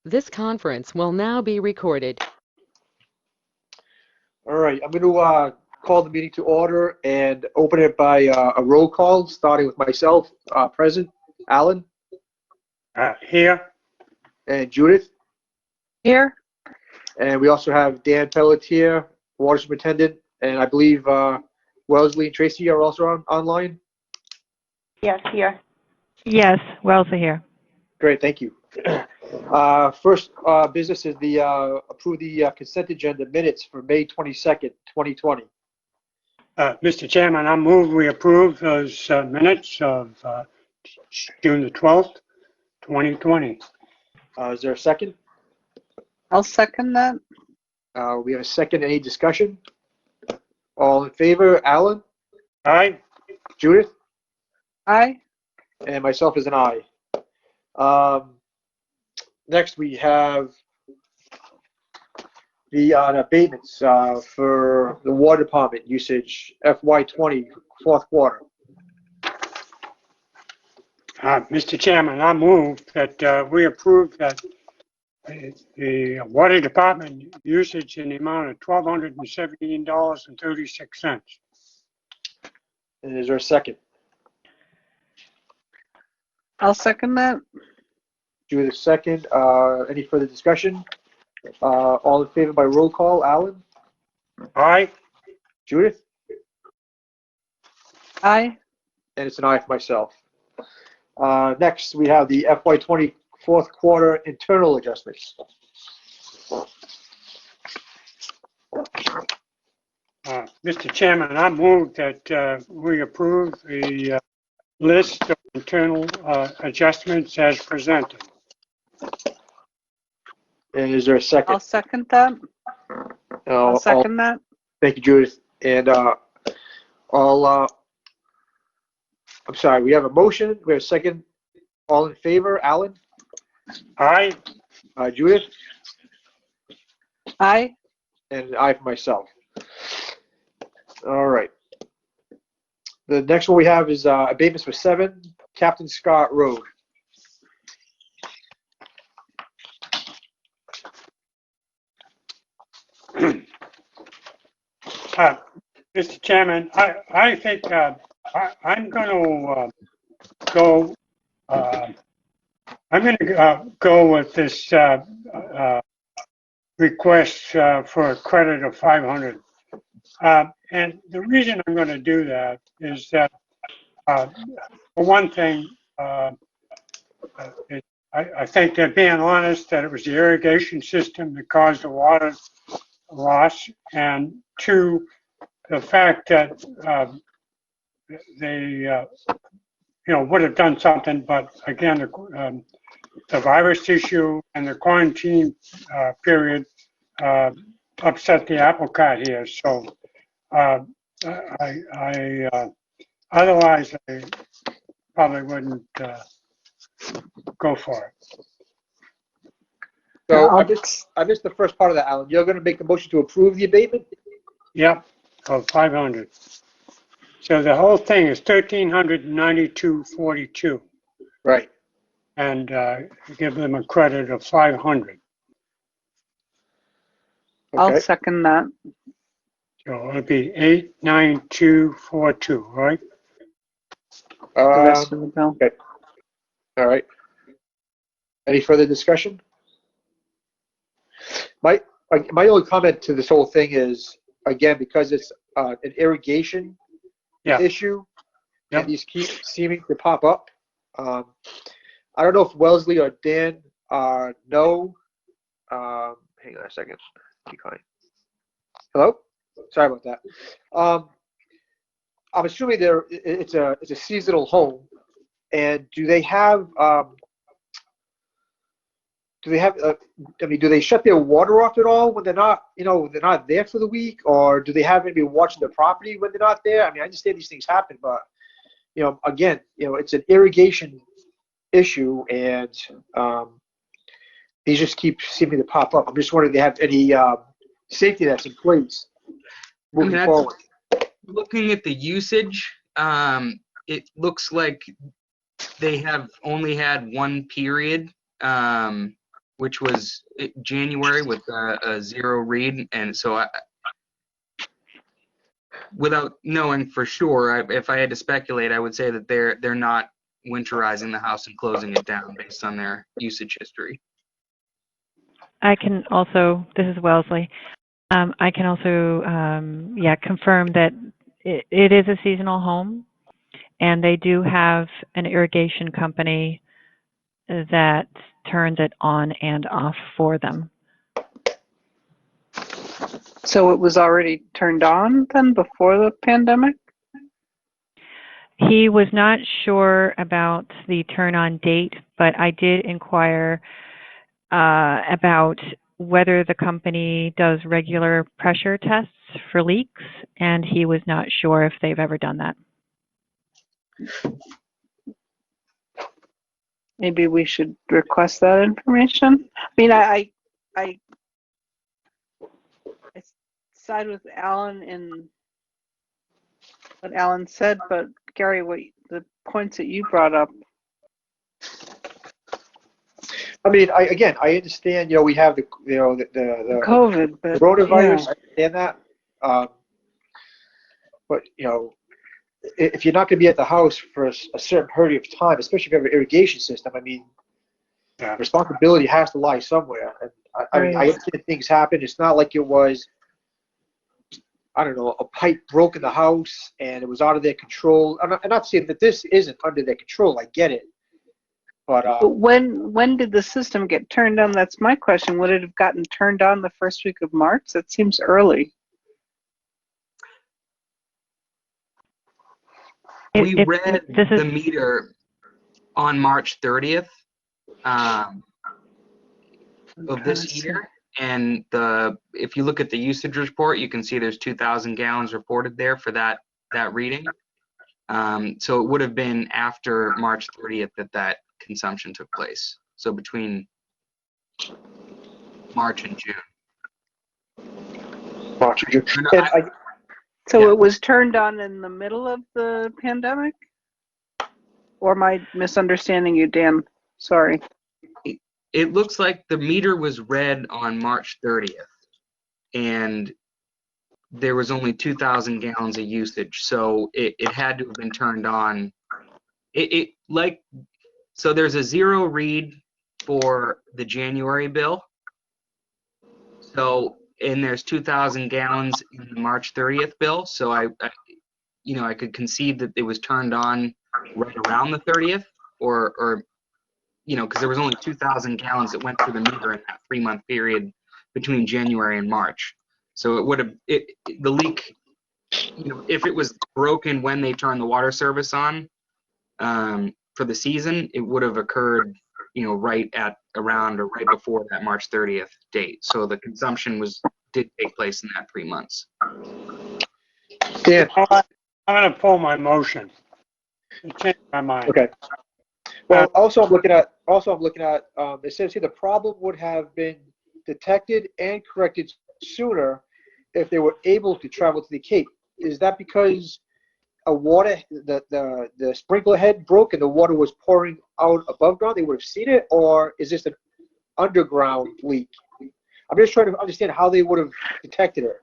This conference will now be recorded. All right, I'm going to call the meeting to order and open it by a roll call, starting with myself, present, Alan, Here. and Judith. Here. And we also have Dan Pelletier, Water Superintendent, and I believe Wellesley and Tracy are also online. Yes, here. Yes, Wellesley here. Great, thank you. First business is the approve the consent agenda minutes for May 22nd, 2020. Mr. Chairman, I move we approve those minutes of June the 12th, 2020. Is there a second? I'll second that. We have a second. Any discussion? All in favor? Alan? Aye. Judith? Aye. And myself is an aye. Next, we have the abatements for the water department usage FY20 fourth quarter. Mr. Chairman, I move that we approve that the water department usage in the amount of $1,217.36. And is there a second? I'll second that. Judith, second. Any further discussion? All in favor by roll call? Alan? Aye. Judith? Aye. And it's an aye for myself. Next, we have the FY20 fourth quarter internal adjustments. Mr. Chairman, I move that we approve the list of internal adjustments as presented. And is there a second? I'll second that. I'll second that. Thank you, Judith. And I'm sorry, we have a motion. We have a second. All in favor? Alan? Aye. Judith? Aye. And an aye for myself. All right. The next one we have is abatements for 7 Captain Scott Road. Mr. Chairman, I think I'm going to go. I'm going to go with this request for a credit of $500. And the reason I'm going to do that is that, for one thing, I think they're being honest that it was the irrigation system that caused the water loss, and 2, the fact that they would have done something, but again, the virus issue and the quarantine period upset the apple cart here. So otherwise I probably wouldn't go for it. So I missed the first part of that, Alan. You're going to make the motion to approve the abatement? Yep, of 500. So the whole thing is $1,392.42. Right. And give them a credit of 500. Okay. I'll second that. So it'll be 89242, right? The rest of the bill. Okay. All right. Any further discussion? My only comment to this whole thing is, again, because it's an irrigation issue, and these keep seeming to pop up. I don't know if Wellesley or Dan know. Hang on a second. Keep going. Hello? Sorry about that. I'm assuming it's a seasonal home, and do they have do they shut their water off at all when they're not there for the week, or do they have anybody watching the property when they're not there? I mean, I understand these things happen, but again, it's an irrigation issue, and these just keep seeming to pop up. I'm just wondering if they have any safety that's in place moving forward. Looking at the usage, it looks like they have only had one period which was January with a 0 read, and so without knowing for sure, if I had to speculate, I would say that they're not winterizing the house and closing it down based on their usage history. I can also, this is Wellesley, I can also, confirm that it is a seasonal home, and they do have an irrigation company that turns it on and off for them. So it was already turned on then before the pandemic? He was not sure about the turn-on date, but I did inquire about whether the company does regular pressure tests for leaks, and he was not sure if they've ever done that. Maybe we should request that information. I mean, I side with Alan in what Alan said, but Gary, the points that you brought up. I mean, I understand. We have the COVID, but coronavirus. yeah. I understand that. But if you're not going to be at the house for a certain period of time, especially if you have an irrigation system, I mean, responsibility has to lie somewhere. And I mean, I understand things happen. It's not like it was, I don't know, a pipe broke in the house and it was out of their control. I'm not saying that this isn't under their control. I get it. But when did the system get turned on? That's my question. Would it have gotten turned on the first week of March? That seems early. We read the meter on March 30th of this year, and if you look at the usage report, you can see there's 2,000 gallons reported there for that reading. So it would have been after March 30th that consumption took place. So between March and June. March and June. So it was turned on in the middle of the pandemic? Or am I misunderstanding you, Dan? Sorry. It looks like the meter was read on March 30th, and there was only 2,000 gallons of usage, so it had to have been turned on. So there's a 0 read for the January bill. So, and there's 2,000 gallons in the March 30th bill. So I could conceive that it was turned on right around the 30th, or because there was only 2,000 gallons that went through the meter in that 3-month period between January and March. So it would have the leak, if it was broken when they turned the water service on for the season, it would have occurred, right at around or right before that March 30th date. So the consumption did take place in that 3 months. Dan. I'm going to pull my motion. I changed my mind. Okay. Well, also I'm looking at it says here the problem would have been detected and corrected sooner if they were able to travel to the Cape. Is that because the sprinkler head broke and the water was pouring out above ground? They would have seen it, or is this an underground leak? I'm just trying to understand how they would have detected it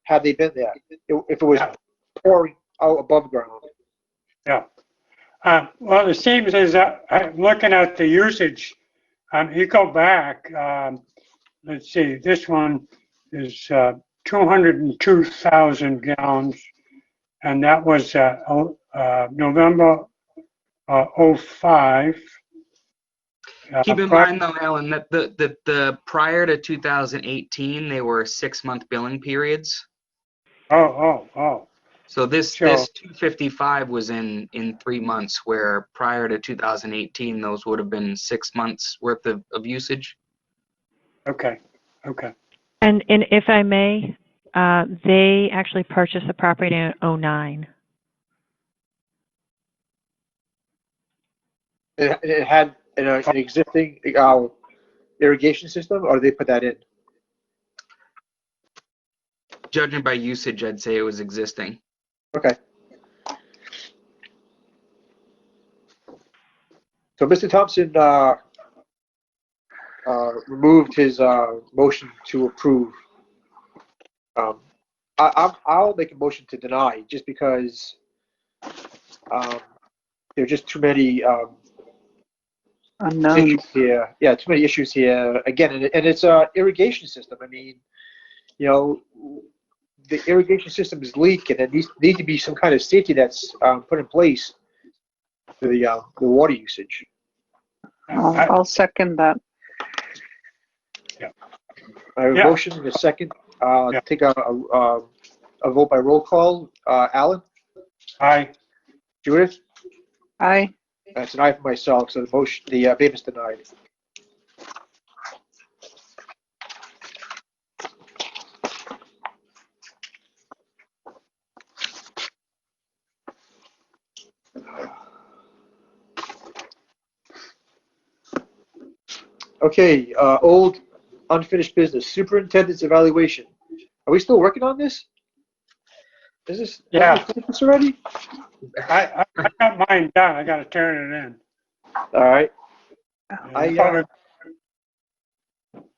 had they been there if it was pouring out above ground. Yeah. Well, it seems as I'm looking at the usage. You go back. Let's see. This one is 202,000 gallons, and that was November 05. Keep in mind, though, Alan, that the prior to 2018, they were 6-month billing periods. Oh. So this 255 was in 3 months, where prior to 2018, those would have been 6 months worth of usage. Okay. And if I may, they actually purchased the property in 2009. It had an existing irrigation system, or did they put that in? Judging by usage, I'd say it was existing. Okay. So, Mr. Thompson, removed his motion to approve. I'll make a motion to deny just because there are just too many Unknown. issues here. Yeah, too many issues here. Again, and it's a irrigation system. I mean, you know, the irrigation system is leaking, and there needs to be some kind of safety that's put in place for the water usage. I'll second that. I have a motion and a second. Take a vote by roll call. Alan? Aye. Judith? Aye. That's an aye for myself, so the abatement's denied. Okay, old unfinished business. Superintendent's evaluation. Are we still working on this? Is this? Yeah. Have we finished this already? I got mine done. I got to turn it in. All right. I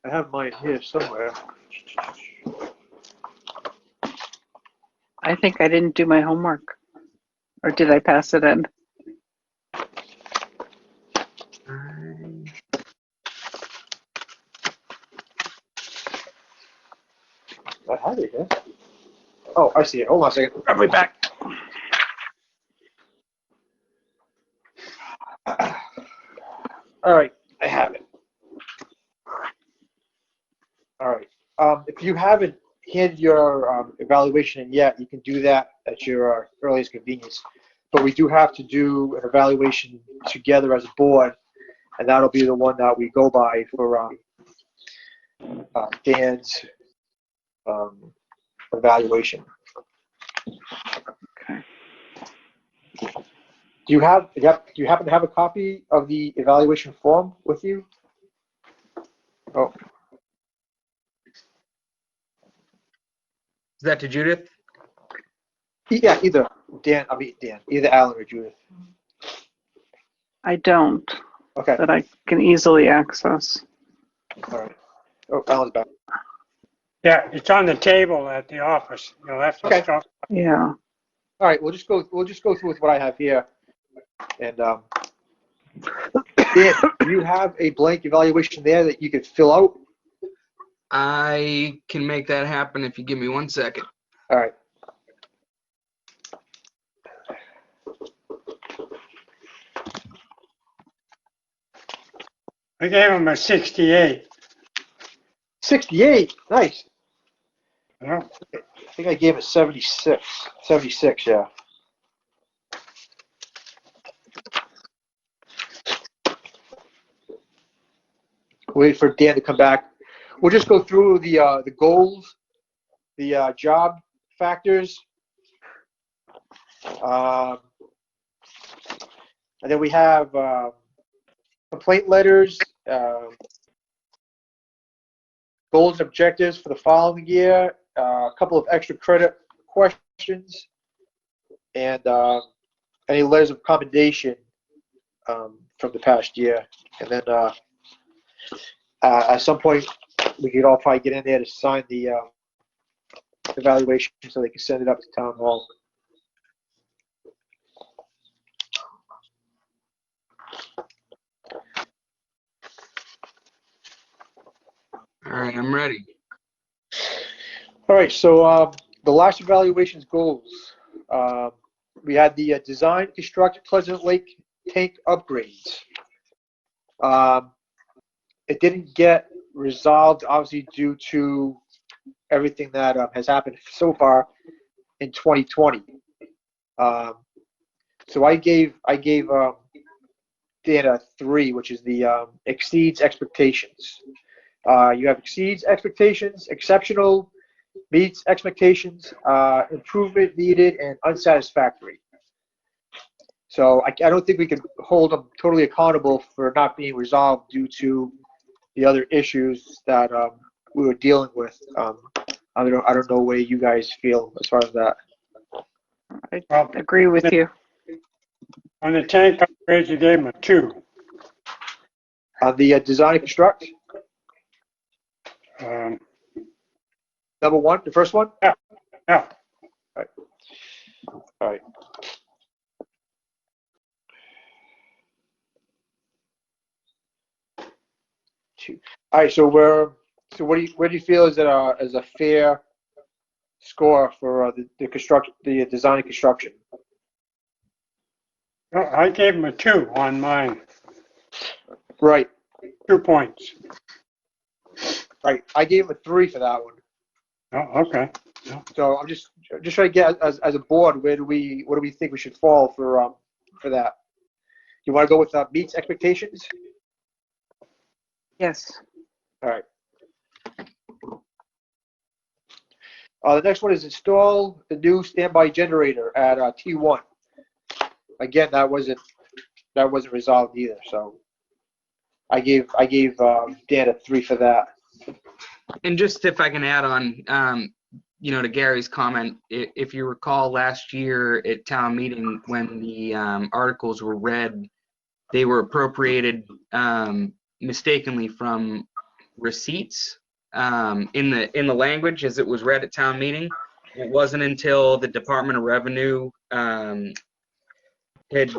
I have mine here somewhere. I think I didn't do my homework. Or did I pass it in? I have it here. Oh, I see it. Hold on a second. I'll be back. All right, I have it. All right. If you haven't handed your evaluation in yet, you can do that at your earliest convenience. But we do have to do an evaluation together as a board, and that'll be the one that we go by for Dan's evaluation. Okay. Do you happen to have a copy of the evaluation form with you? Oh. Is that to Judith? Yeah, either either Alan or Judith. I don't, Okay. but I can easily access. All right. Oh, Alan's back. Yeah, it's on the table at the office. You'll have to stop. Yeah. All right, we'll just go through with what I have here. And Dan, do you have a blank evaluation there that you could fill out? I can make that happen if you give me 1 second. All right. I gave him a 68. 68. Nice. Yeah. I think I gave it 76. 76, yeah. Wait for Dan to come back. We'll just go through the goals, the job factors, and then we have complaint letters, goals and objectives for the following year, a couple of extra credit questions, and any letters of commendation from the past year. And then at some point, we could all probably get in there to sign the evaluation so they can send it up to town hall. All right, I'm ready. All right, so the last evaluation's goals. We had the design, construct Pleasant Lake tank upgrades. It didn't get resolved, obviously, due to everything that has happened so far in 2020. So I gave Dan a 3, which is the exceeds expectations. You have exceeds expectations, exceptional, meets expectations, improvement needed, and unsatisfactory. So I don't think we can hold them totally accountable for not being resolved due to the other issues that we were dealing with. I don't know where you guys feel as far as that. I agree with you. On the tank upgrades, you gave him a 2. On the design and construct? Number one, the first one? Yeah. All right. All right. Two. All right, so where do you feel is a fair score for the design and construction? Well, I gave him a 2 on mine. Right. 2 points. Right. I gave him a 3 for that one. Oh, okay. Yeah. So I'm just trying to get as a board, what do we think we should fall for that? You want to go with meets expectations? Yes. All right. The next one is install the new standby generator at T1. Again, that wasn't resolved either. So I gave Dan a 3 for that. And just if I can add on, to Gary's comment, if you recall last year at town meeting when the articles were read, they were appropriated mistakenly from receipts in the language as it was read at town meeting. It wasn't until the Department of Revenue had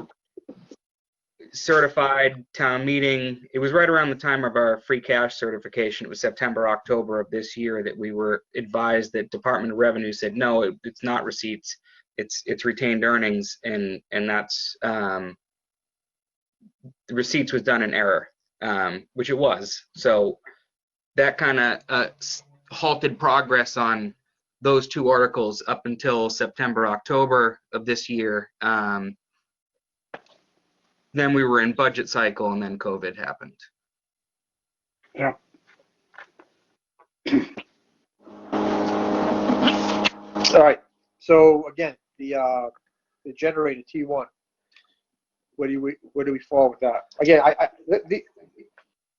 certified town meeting. It was right around the time of our free cash certification. It was September, October of this year that we were advised that Department of Revenue said, no, it's not receipts, it's retained earnings, and that's the receipts was done in error, which it was. So that kind of halted progress on those 2 articles up until September, October of this year. Then we were in budget cycle, and then COVID happened. Yeah. All right. So again, the generator T1. Where do we fall with that? Again,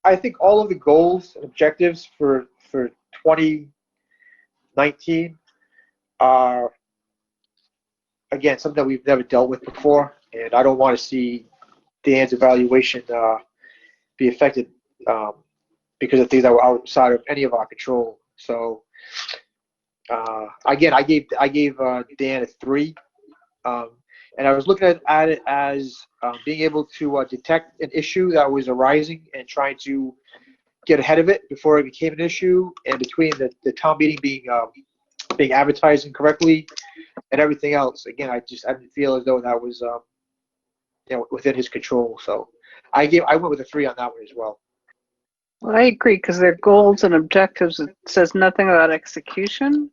I think all of the goals and objectives for 2019 are again something that we've never dealt with before, and I don't want to see Dan's evaluation be affected because of things that were outside of any of our control. So again, I gave Dan a 3, and I was looking at it as being able to detect an issue that was arising and trying to get ahead of it before it became an issue, and between the town meeting being advertised incorrectly and everything else. Again, I didn't feel as though that was within his control. So I went with a 3 on that one as well. Well, I agree because they're goals and objectives. It says nothing about execution.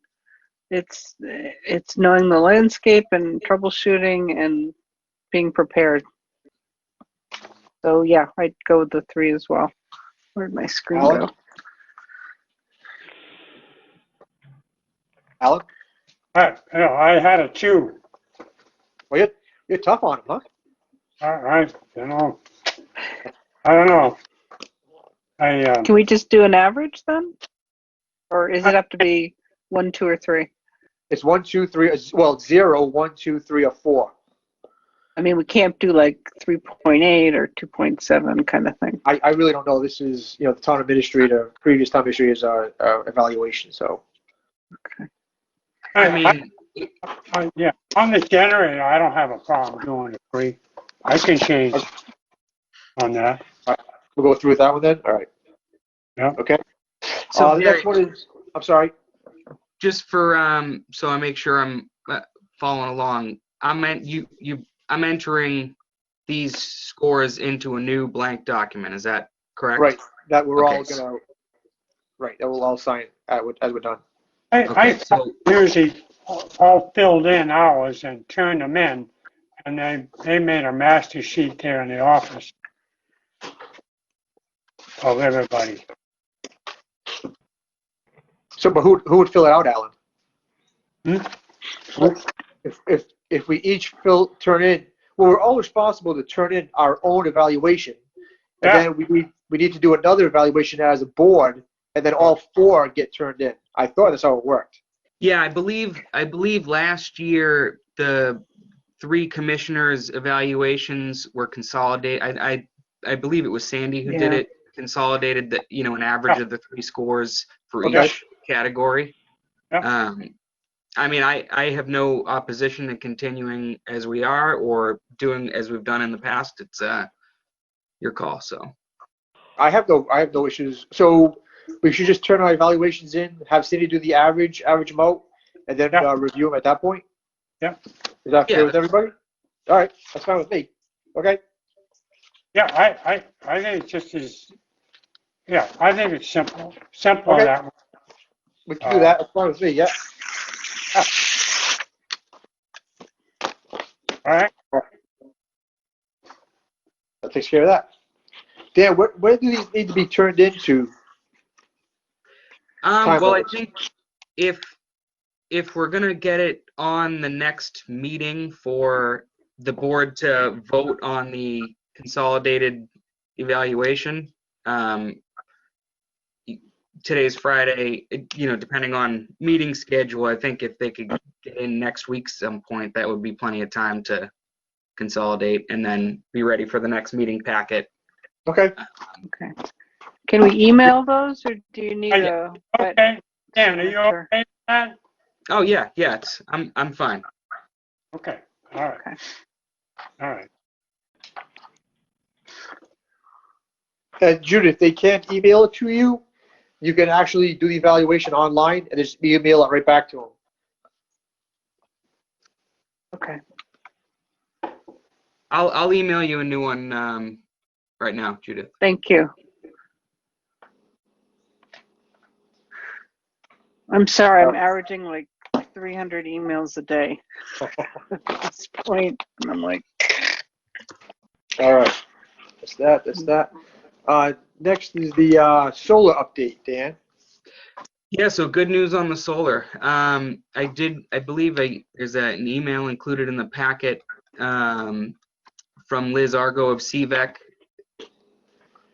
It's knowing the landscape and troubleshooting and being prepared. So yeah, I'd go with the 3 as well. Where'd my screen go? Alan? I had a 2. Well, you're tough on him, huh? All right. I don't know. Can we just do an average then? Or is it have to be 1, 2, or 3? It's 1, 2, 3. Well, 0, 1, 2, 3, or 4. I mean, we can't do like 3.8 or 2.7 kind of thing. I really don't know. This is the town administrator, previous town administrator's evaluation. So. Okay. I mean, yeah, on the generator, I don't have a problem doing a 3. I can change on that. All right. We'll go through with that one then. All right. Yeah. Okay. So the next one is. I'm sorry. Just for so I make sure I'm following along. I'm entering these scores into a new blank document. Is that correct? Right. That we're Okay, all gonna. Right. That we'll all sign as we're done. I usually all filled in hours and turned them in, and they made a master sheet there in the office of everybody. So, but who would fill it out, Alan? Hmm? If we each turn in, well, we're all responsible to turn in our own evaluation, and then we need to do another evaluation as a board, and then all 4 get turned in. I thought that's how it worked. Yeah, I believe last year the 3 commissioners' evaluations were consolidated. I believe it was Sandy who did it. consolidated that, an average of the 3 scores for Okay. each category. Yeah. I mean, I have no opposition to continuing as we are or doing as we've done in the past. It's your call. So I have no issues. So we should just turn our evaluations in, have Cindy do the average them out, and then Yeah. review them at that point. Yeah. Is that fair Yeah, with everybody? All right, that's fine with me. Okay. Yeah, I think it's just as, yeah, I think it's simple Okay. that way. We can do that. That's fine with me. Yeah. All right. That takes care of that. Dan, where do these need to be turned into? well, I Time-wise? think if we're gonna get it on the next meeting for the board to vote on the consolidated evaluation, today's Friday, depending on meeting schedule, I think if they could get in next week some point, that would be plenty of time to consolidate and then be ready for the next meeting packet. Okay. Okay. Can we email those, or do you need Yeah. a wet Okay. Dan, are you signature? okay with that? Oh yeah, I'm fine. Okay. All right. Okay. All right. And Judith, if they can't email it to you, you can actually do the evaluation online and just email it right back to them. Okay. I'll email you a new one right now, Judith. Thank you. I'm sorry, I'm averaging like 300 emails a day at this point, and I'm like, All right. That's that. Next is the solar update, Dan. Yeah, so good news on the solar. I believe there's an email included in the packet from Liz Argo of CVEC.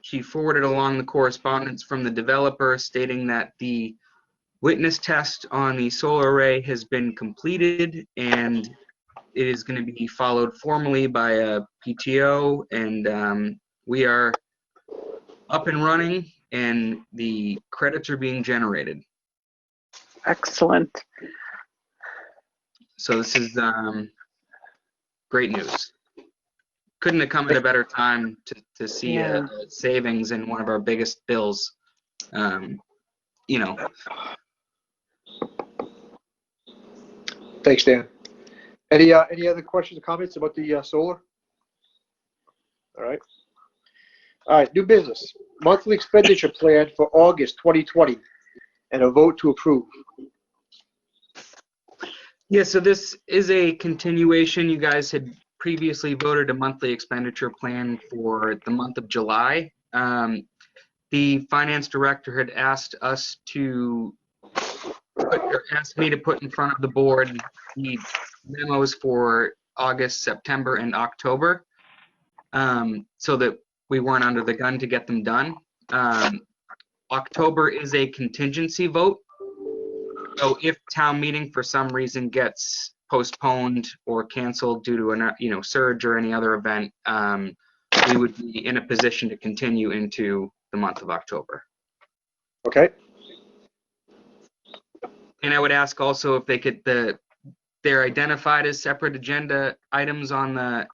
She forwarded along the correspondence from the developer stating that the witness test on the solar array has been completed and it is going to be followed formally by a PTO, and we are up and running and the credits are being generated. excellent. So this is great news. Couldn't have come at a better time to see Yeah. a savings in one of our biggest bills. Thanks, Dan. Any other questions or comments about the solar? All right. All right, new business. Monthly expenditure plan for August 2020 and a vote to approve. Yeah, so this is a continuation. You guys had previously voted a monthly expenditure plan for the month of July. The finance director had asked me to put in front of the board the memos for August, September, and October, so that we weren't under the gun to get them done. October is a contingency vote. So if town meeting for some reason gets postponed or canceled due to a surge or any other event, we would be in a position to continue into the month of October. Okay. And I would ask also if they could they're identified as separate agenda items on the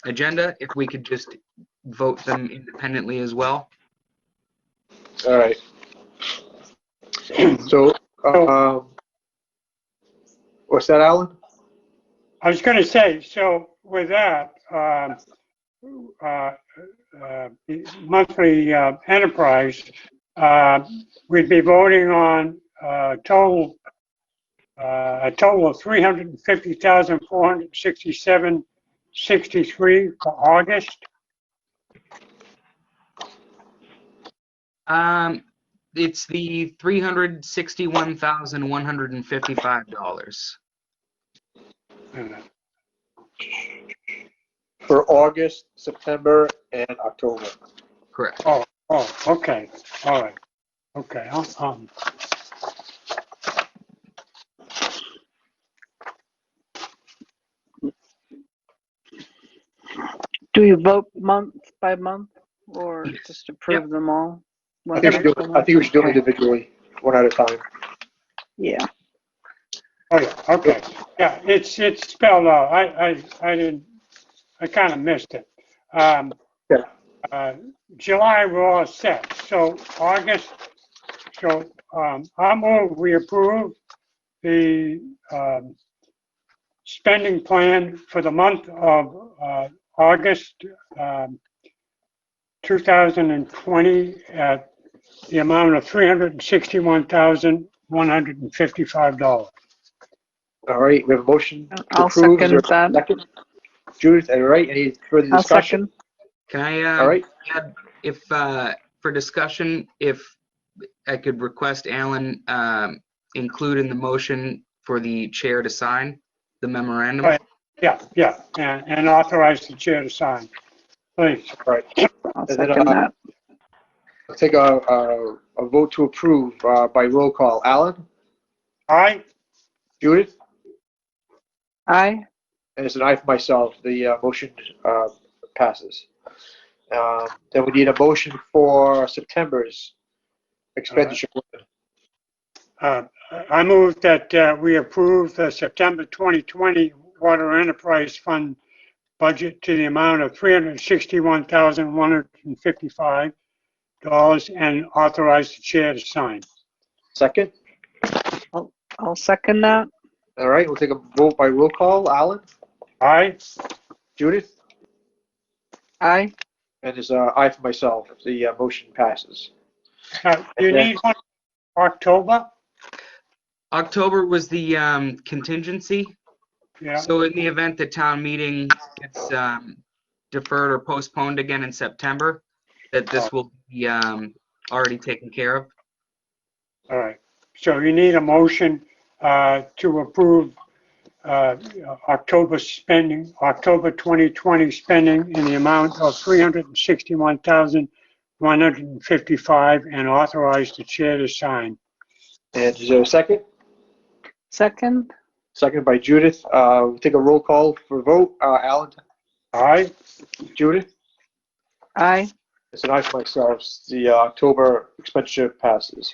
agenda, if we could just vote them independently as well. All right. So, what's that, Alan? I was going to say, so with that, monthly enterprise, we'd be voting on a total of 350,467.63 for August. It's the $361,155 For August, September, and October. correct. Oh, okay. All right. Okay. Do you vote month by month or Yes. just approve them all? I think we should do them individually, one at a time. Yeah. Oh, yeah, okay. Yeah, it's spelled out. I kind of missed it. Yeah. July, we're all set. So August, I move we approve the spending plan for the month of August 2020 at the amount of $361,155. All right, we have a motion to I'll approve. Is second there a that. second? Judith, all right, any further I'll discussion? second. Can I All right. add, if for discussion, if I could request Alan include in the motion for the chair to sign the memorandum? Right. Yeah, and authorize the chair to sign, please. All right. I'll And then, second that. I'll take a vote to approve by roll call. Alan? Aye? Judith? Aye. And it's an aye for myself. The motion passes. Then we need a motion for September's expenditure. I move that we approve the September 2020 Water Enterprise Fund budget to the amount of $361,155 and authorize the chair to sign. Second? I'll second that. All right, we'll take a vote by roll call. Alan? Aye? Judith? Aye. And it's aye for myself. The motion passes. Do you need one October? October was the contingency. Yeah. So in the event the town meeting gets deferred or postponed again in September, that this will be already taken care of. All right. So you need a motion to approve October 2020 spending in the amount of $361,155 and authorize the chair to sign. And is there a second? Second. Second by Judith. We'll take a roll call for vote. Alan? Aye? Judith? Aye. It's an aye for myself. The October expenditure passes.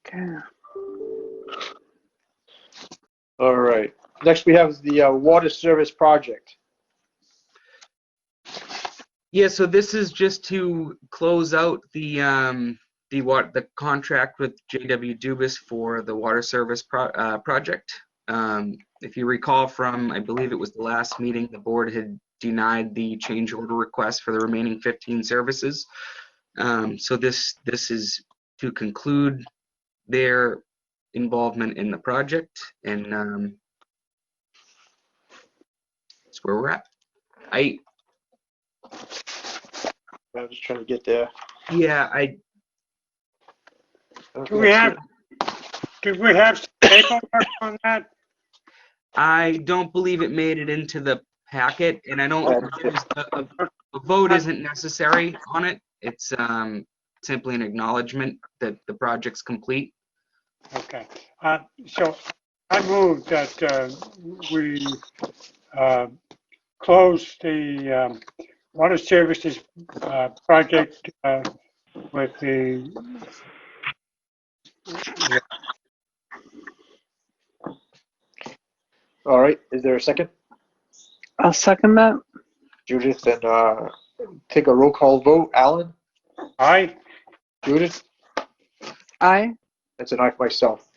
Okay. All right. Next we have the water service project. Yeah, so this is just to close out the contract with J.W. Dubus for the water service project. If you recall from, I believe it was the last meeting, the board had denied the change order request for the remaining 15 services. So this is to conclude their involvement in the project, and that's where we're at. I'm just trying to get there. Yeah, Do we have some paperwork on that? I don't believe it made it into the packet, and I don't. A vote isn't necessary on it. It's simply an acknowledgement that the project's complete. Okay. So I move that we close the water services project with the All right. Is there a second? I'll second that. Judith, and take a roll call vote. Alan? Aye? Judith? Aye. That's an aye for myself.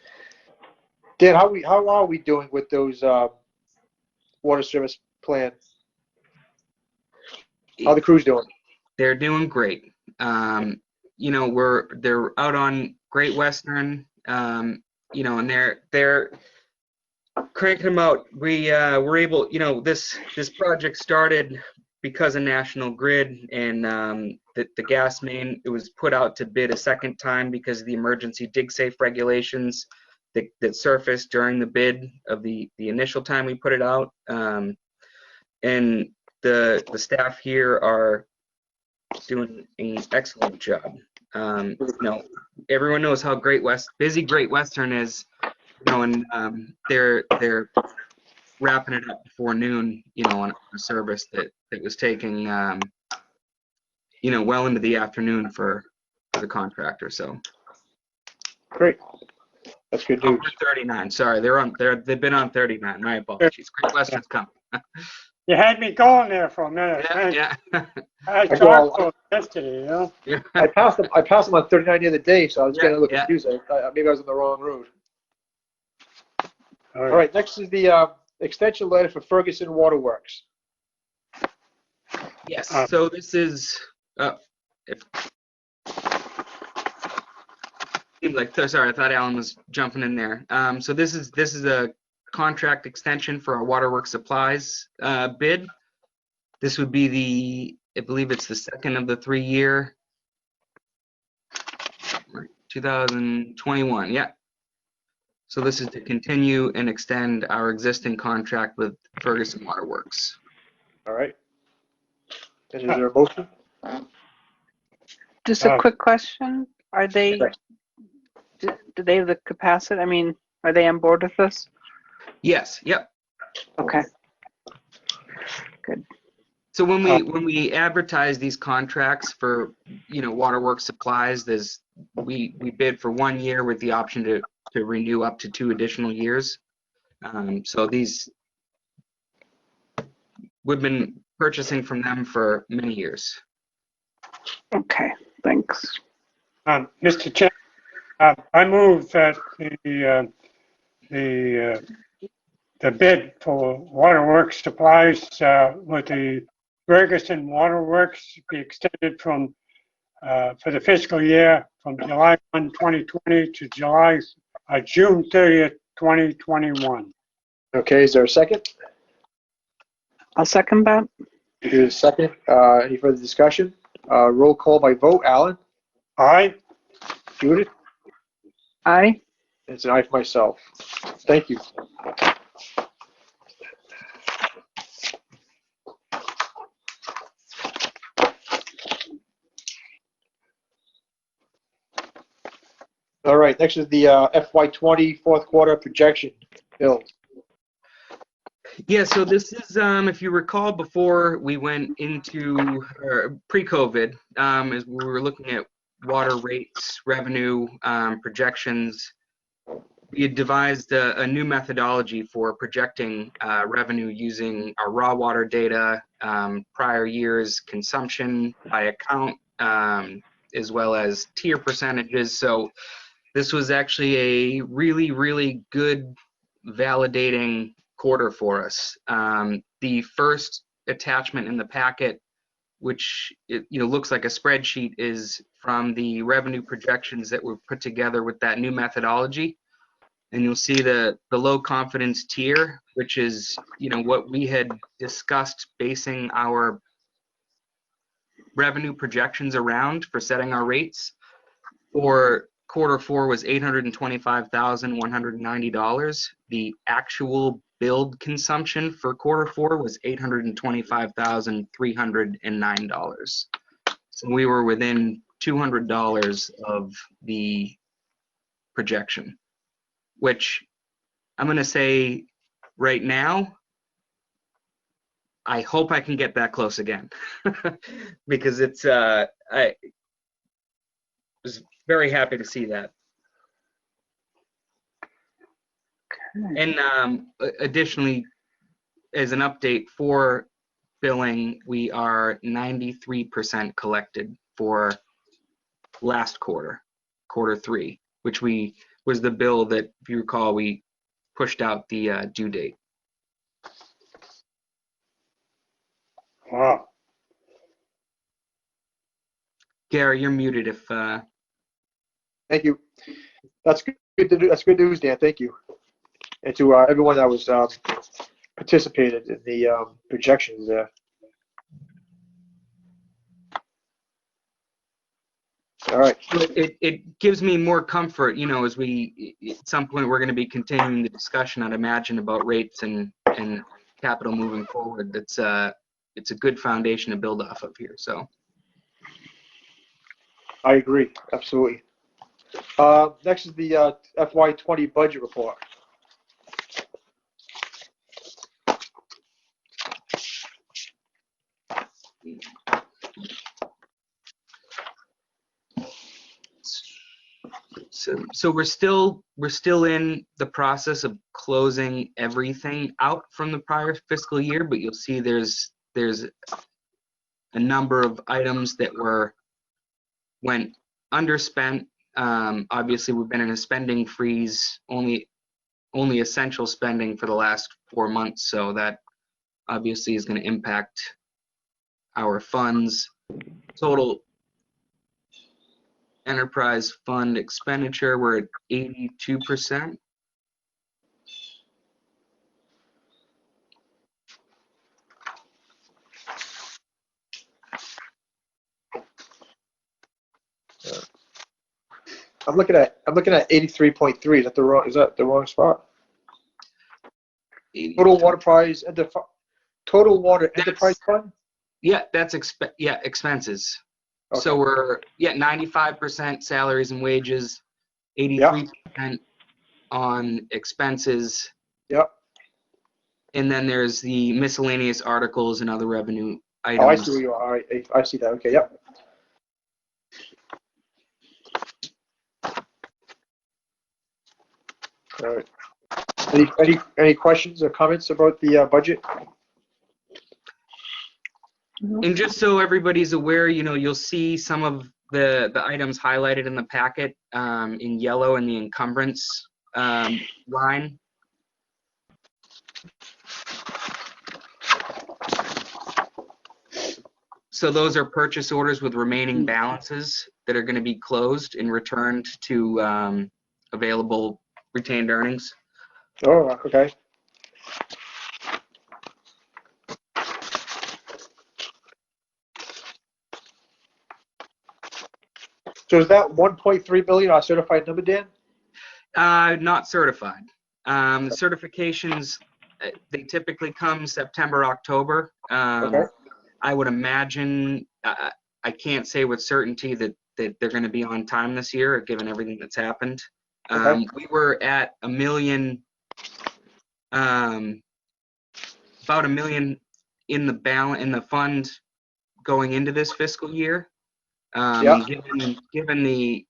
Dan, how are we doing with those water service plans? How are the crews doing? They're doing great. You know, they're out on Great Western. You know, and they're cranking them out. We're able. You know, this project started because of National Grid and the gas main. It was put out to bid a second time because of the emergency dig safe regulations that surfaced during the bid of the initial time we put it out. And the staff here are doing an excellent job. You know, everyone knows how busy Great Western is. You know, and they're wrapping it up before noon, on a service that was taking, well into the afternoon for the contractor. So Great. That's good news. 39. Sorry, they've been on 39. My apologies. Great Western's coming. You had me going there for a minute. Yeah. I talked to him yesterday, Yeah. I passed them on 39 the other day, so I was getting a little Yeah. confused. Maybe I was on the wrong road. All All right, next is the extension letter for Ferguson Waterworks. Yes. So this is. Seemed like, sorry, I thought Alan was jumping in there. So this is a contract extension for our waterworks supplies bid. This would be I believe it's the second of the 3-year. 2021, yeah. So this is to continue and extend our existing contract with Ferguson Waterworks. All right. And is there a motion? Just a quick question. Are they, do they have the capacity? I mean, are they on board with this? Yes, yep. Okay. Good. So when we advertise these contracts for, waterworks supplies, we bid for 1 year with the option to renew up to 2 additional years. So we've been purchasing from them for many years. Okay, thanks. Mr. Chair, I move that the bid for waterworks supplies with the Ferguson Waterworks be extended from for the fiscal year from July 1, 2020 to June 30th, 2021. Okay, is there a second? I'll second that. Here's a second. Any further discussion? Roll call by vote. Alan? Aye. Judith? Aye. It's an aye for myself. Thank you. All right, next is the FY20 fourth quarter projection. Bill. Yeah, so this is, if you recall, before we went into pre-COVID, as we were looking at water rates, revenue projections, we had devised a new methodology for projecting revenue using our raw water data, prior years consumption by account, as well as tier percentages. So this was actually a really, really good validating quarter for us. The first attachment in the packet, which looks like a spreadsheet, is from the revenue projections that were put together with that new methodology. And you'll see the low confidence tier, which is what we had discussed basing our revenue projections around for setting our rates. For quarter 4 was $825,190. The actual billed consumption for quarter 4 was $825,309. So we were within $200 of the projection, which I'm going to say right now, I hope I can get that close again because I was very happy to see that. Okay. And additionally, as an update for billing, we are 93% collected for last quarter, quarter 3, which was the bill that, if you recall, we pushed out the due date. Wow. Gary, you're muted if. Thank you. That's good. That's good news, Dan. Thank you. And to everyone that was participated in the projections there. All right. It gives me more comfort, as we, at some point, we're going to be continuing the discussion, I'd imagine, about rates and capital moving forward. It's a good foundation to build off of here. So. I agree. Absolutely. Next is the FY20 budget report. So we're still in the process of closing everything out from the prior fiscal year, but you'll see there's a number of items that went underspent. Obviously, we've been in a spending freeze, only essential spending for the last 4 months, so that obviously is going to impact our funds. Total enterprise fund expenditure, we're at 82%. I'm looking at 83.3. Is that the wrong spot? Total water prize and the total water enterprise fund. Yeah, that's expenses. Okay. So we're 95% salaries and wages, 83% on expenses. Yep. And then there's the miscellaneous articles and other revenue items. Oh, I see where you are. All right, I see that. Okay, yep. All right. Any questions or comments about the budget? And just so everybody's aware, you'll see some of the items highlighted in the packet in yellow in the encumbrance line. So those are purchase orders with remaining balances that are going to be closed and returned to available retained earnings. Oh, okay. So is that 1.3 billion our certified number, Dan? Not certified. The certifications, they typically come September, October. Okay. I would imagine, I can't say with certainty that they're going to be on time this year, given everything that's happened. Okay. We were at $1 million, about $1 million in the fund going into this fiscal year. Given the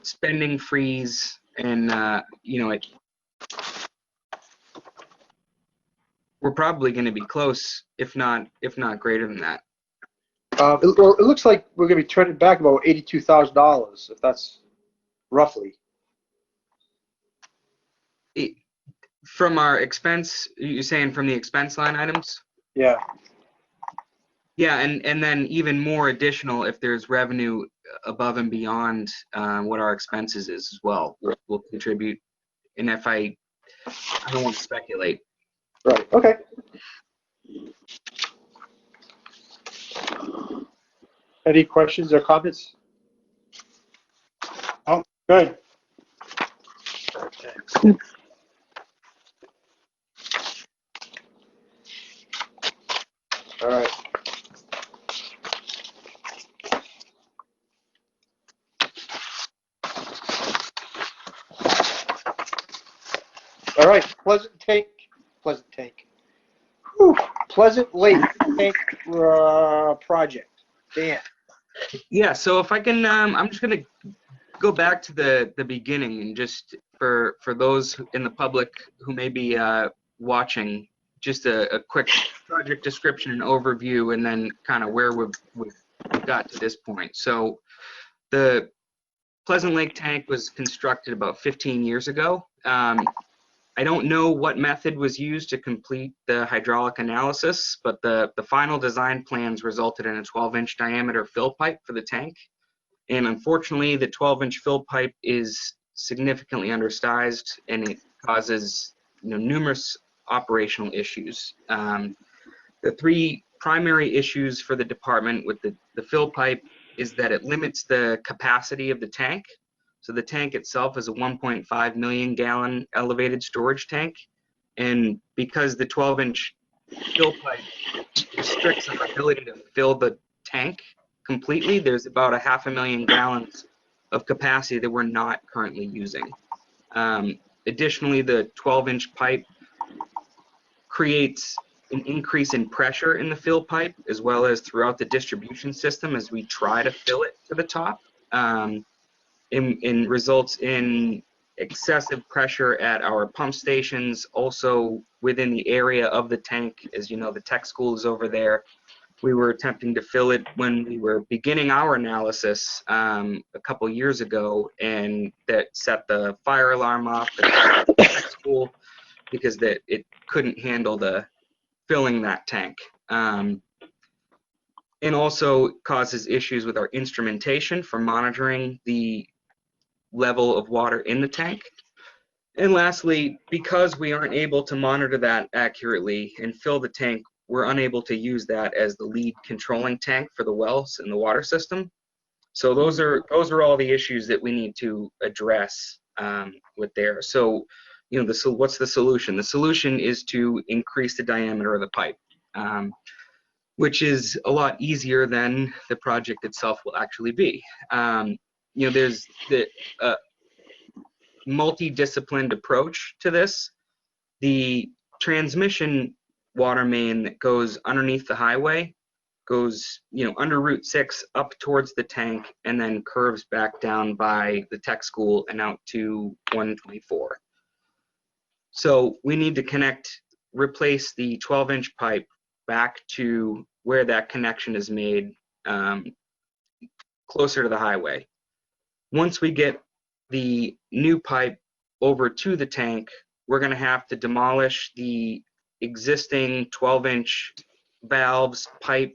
spending freeze and we're probably going to be close, if not greater than that. It looks like we're going to be turning back about $82,000, if that's roughly. From our expense, you're saying from the expense line items? Yeah. Yeah, and then even more additional if there's revenue above and beyond what our expenses is as well will contribute. And if I don't want to speculate. Right. Okay. Any questions or comments? Oh, good. All right. All right. Pleasant Lake Tank project. Dan. Yeah. So if I can, I'm just going to go back to the beginning and just for those in the public who may be watching, just a quick project description and overview, and then kind of where we've got to this point. So the Pleasant Lake tank was constructed about 15 years ago. I don't know what method was used to complete the hydraulic analysis, but the final design plans resulted in a 12-inch diameter fill pipe for the tank. And unfortunately, the 12-inch fill pipe is significantly undersized, and it causes numerous operational issues. The three primary issues for the department with the fill pipe is that it limits the capacity of the tank. So the tank itself is a 1.5 million gallon elevated storage tank. And because the 12-inch fill pipe restricts our ability to fill the tank completely, there's about 500,000 gallons of capacity that we're not currently using. Additionally, the 12-inch pipe creates an increase in pressure in the fill pipe as well as throughout the distribution system as we try to fill it to the top. results in excessive pressure at our pump stations, also within the area of the tank. As you know, the tech school is over there. We were attempting to fill it when we were beginning our analysis a couple years ago, and that set the fire alarm off at the tech school because it couldn't handle the filling that tank. And also causes issues with our instrumentation for monitoring the level of water in the tank. And lastly, because we aren't able to monitor that accurately and fill the tank, we're unable to use that as the lead controlling tank for the wells in the water system. So those are all the issues that we need to address with there. So, you know, what's the solution? The solution is to increase the diameter of the pipe, which is a lot easier than the project itself will actually be. You know, there's the multidisciplined approach to this. The transmission water main that goes underneath the highway goes, you know, under Route 6 up towards the tank and then curves back down by the tech school and out to 124. So we need to replace the 12-inch pipe back to where that connection is made, closer to the highway. Once we get the new pipe over to the tank, we're going to have to demolish the existing 12-inch valves, pipe,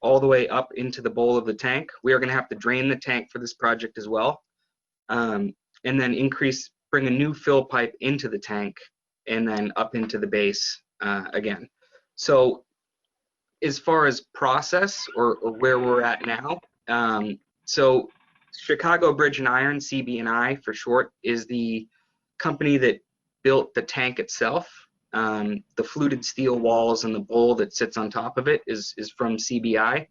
all the way up into the bowl of the tank. We are going to have to drain the tank for this project as well, and then bring a new fill pipe into the tank and then up into the base again. So as far as process or where we're at now, so Chicago Bridge and Iron, CB&I for short, is the company that built the tank itself. The fluted steel walls and the bowl that sits on top of it is from CBI.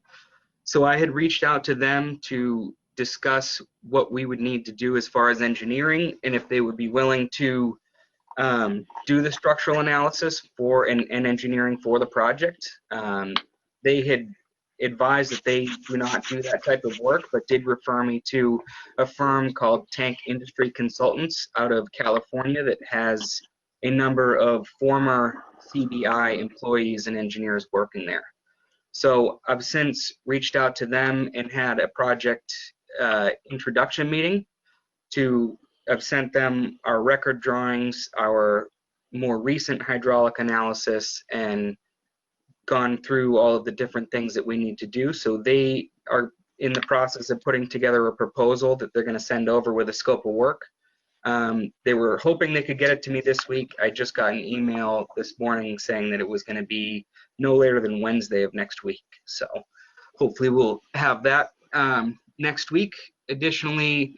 So I had reached out to them to discuss what we would need to do as far as engineering and if they would be willing to do the structural analysis for and engineering for the project. They had advised that they do not do that type of work, but did refer me to a firm called Tank Industry Consultants out of California that has a number of former CBI employees and engineers working there. So I've since reached out to them and had a project introduction meeting. I've sent them our record drawings, our more recent hydraulic analysis, and gone through all of the different things that we need to do. So they are in the process of putting together a proposal that they're going to send over with a scope of work. They were hoping they could get it to me this week. I just got an email this morning saying that it was going to be no later than Wednesday of next week. So hopefully we'll have that next week. Additionally,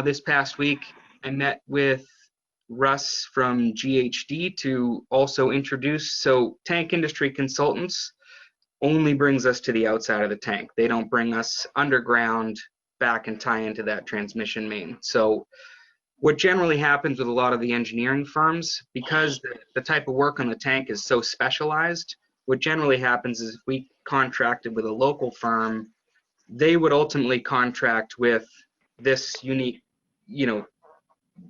this past week, I met with Russ from GHD to also introduce. So Tank Industry Consultants only brings us to the outside of the tank. They don't bring us underground back and tie into that transmission main. So what generally happens with a lot of the engineering firms, because the type of work on the tank is so specialized, what generally happens is if we contracted with a local firm, they would ultimately contract with this unique, you know,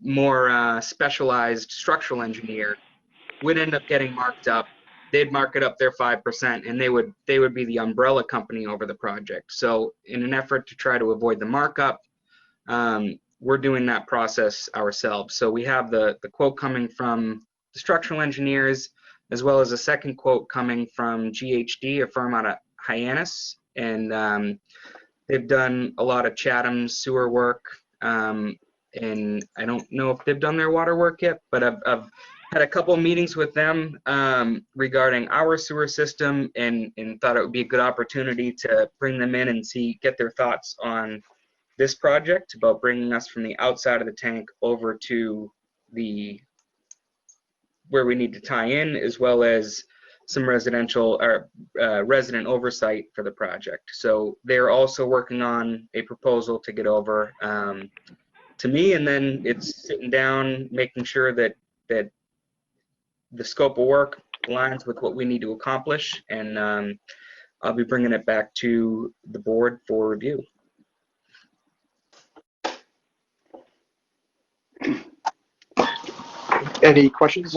more specialized structural engineer, would end up getting marked up. They'd mark it up their 5%, and they would be the umbrella company over the project. So in an effort to try to avoid the markup, we're doing that process ourselves. So we have the quote coming from the structural engineers, as well as a second quote coming from GHD, a firm out of Hyannis, and they've done a lot of Chatham sewer work. And I don't know if they've done their water work yet, but I've had a couple of meetings with them regarding our sewer system, and thought it would be a good opportunity to bring them in and get their thoughts on this project about bringing us from the outside of the tank over to where we need to tie in, as well as some residential or resident oversight for the project. So they're also working on a proposal to get over to me, and then it's sitting down, making sure that the scope of work aligns with what we need to accomplish, and I'll be bringing it back to the board for review. Any questions?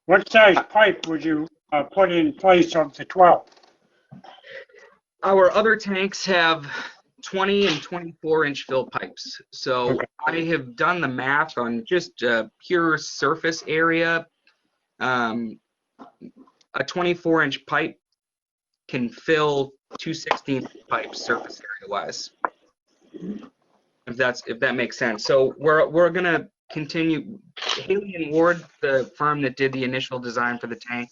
What size pipe would you put in place of the 12? Our other tanks have 20 and 24-inch fill pipes. So Okay. I have done the math on just pure surface area. A 24-inch pipe can fill 2 16-inch pipes surface area wise. If that makes sense. So we're gonna continue. Haley and Ward, the firm that did the initial design for the tank,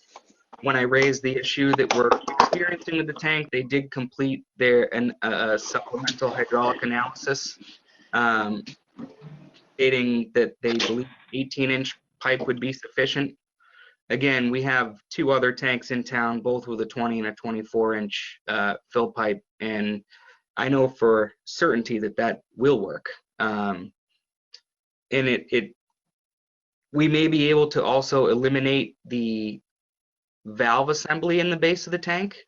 when I raised the issue that we're experiencing with the tank, they did complete their supplemental hydraulic analysis, stating that they believe 18-inch pipe would be sufficient. Again, we have 2 other tanks in town, both with a 20 and a 24-inch fill pipe, and I know for certainty that will work. And we may be able to also eliminate the valve assembly in the base of the tank.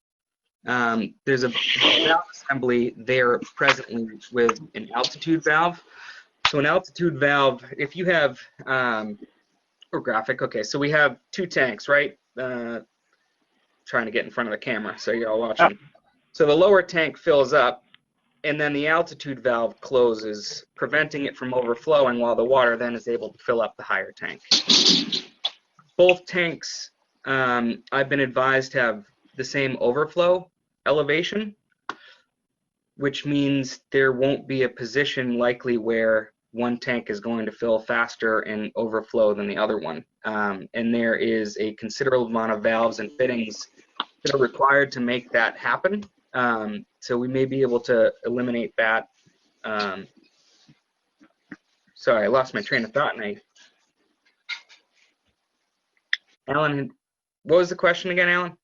There's a valve assembly there presently with an altitude valve. So an altitude valve, if you have graphic, okay, so we have 2 tanks, right? Trying to get in front of the camera so you're all watching. So the lower tank fills up, and then the altitude valve closes, preventing it from overflowing, while the water then is able to fill up the higher tank. Both tanks, I've been advised, have the same overflow elevation, which means there won't be a position likely where one tank is going to fill faster and overflow than the other one. And there is a considerable amount of valves and fittings that are required to make that happen. So we may be able to eliminate that. Sorry, I lost my train of thought. Alan, what was the question again, Alan?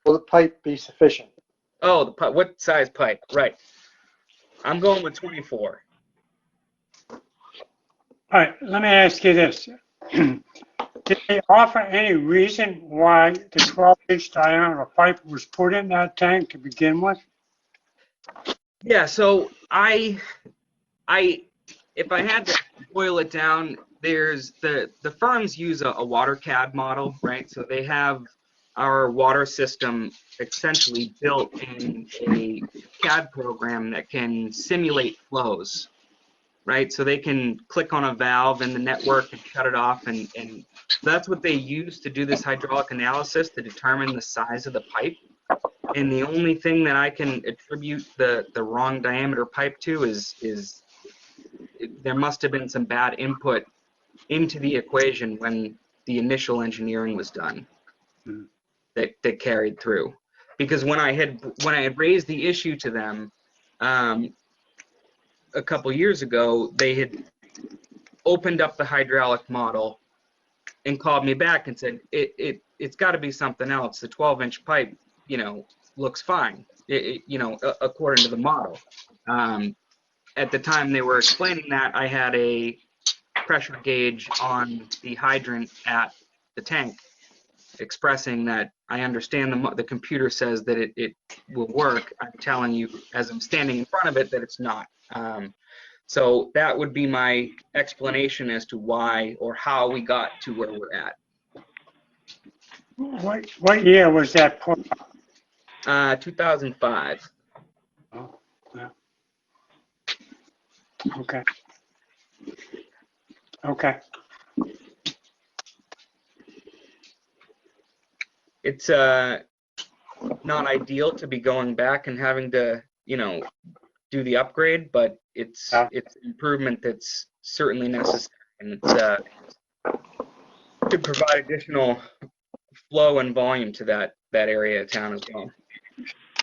Will the pipe be sufficient? Oh, the pipe. What size pipe? Right. I'm going with 24. All right, let me ask you this. Did they offer any reason why the 12-inch diameter pipe was put in that tank to begin with? Yeah, so if I had to boil it down, there's the firms use a water CAD model, right? So they have our water system essentially built in a CAD program that can simulate flows, right? So they can click on a valve in the network and shut it off, and that's what they use to do this hydraulic analysis to determine the size of the pipe. And the only thing that I can attribute the wrong diameter pipe to is there must have been some bad input into the equation when the initial engineering was done that carried through. Because when I had raised the issue to them a couple years ago, they had opened up the hydraulic model and called me back and said it's got to be something else. The 12-inch pipe, looks fine, according to the model. At the time they were explaining that, I had a pressure gauge on the hydrant at the tank expressing that I understand the computer says that it will work. I'm telling you, as I'm standing in front of it, that it's not. So that would be my explanation as to why or how we got to where we're at. What year was that put? 2005. Oh, yeah. Okay. Okay. It's not ideal to be going back and having to, do the upgrade, but it's improvement that's certainly necessary, and it's could provide additional flow and volume to that area of town as well.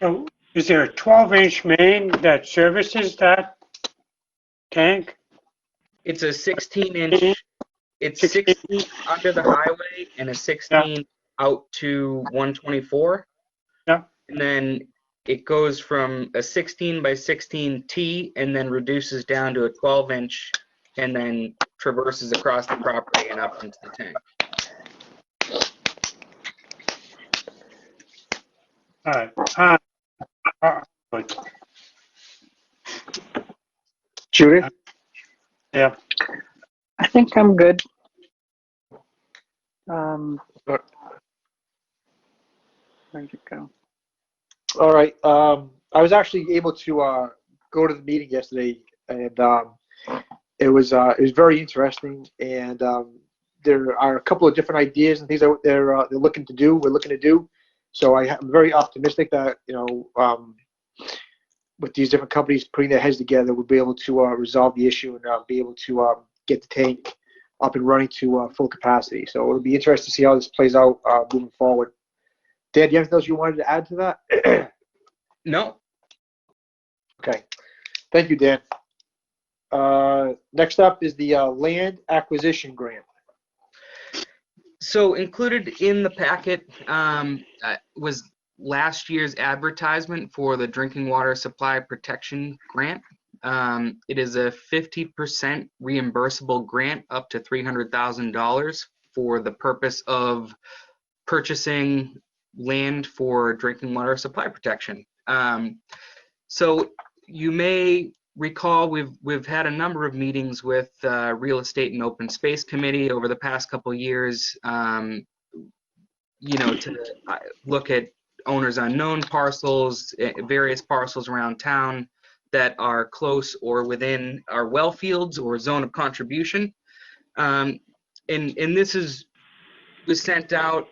So is there a 12-inch main that services that tank? It's a 16-inch. It's 16 under the highway and a 16 out to 124. Yeah. And then it goes from a 16 by 16 T and then reduces down to a 12-inch and then traverses across the property and up into the tank. All right. Judith? Yeah. I think I'm good. All right. I was actually able to go to the meeting yesterday, and it was very interesting. And there are a couple of different ideas and things that they're looking to do. We're looking to do. So I'm very optimistic that with these different companies putting their heads together, we'll be able to resolve the issue and be able to get the tank up and running to full capacity. So it'll be interesting to see how this plays out moving forward. Dan, do you have anything else you wanted to add to that? No. Okay. Thank you, Dan. Next up is the land acquisition grant. So included in the packet was last year's advertisement for the drinking water supply protection grant. It is a 50% reimbursable grant up to $300,000 for the purpose of purchasing land for drinking water supply protection. So you may recall we've had a number of meetings with Real Estate and Open Space Committee over the past couple of years, to look at owners unknown parcels, various parcels around town that are close or within our well fields or zone of contribution. And this was sent out,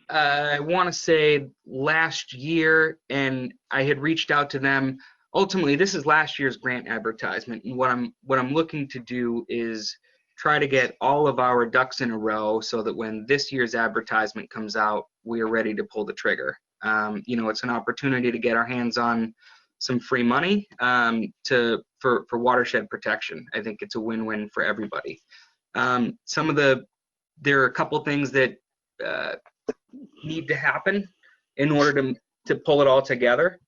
I want to say last year, and I had reached out to them. Ultimately, this is last year's grant advertisement, and what I'm looking to do is try to get all of our ducks in a row so that when this year's advertisement comes out, we are ready to pull the trigger. It's an opportunity to get our hands on some free money for watershed protection. I think it's a win-win for everybody. There are a couple things that need to happen in order to pull it all together.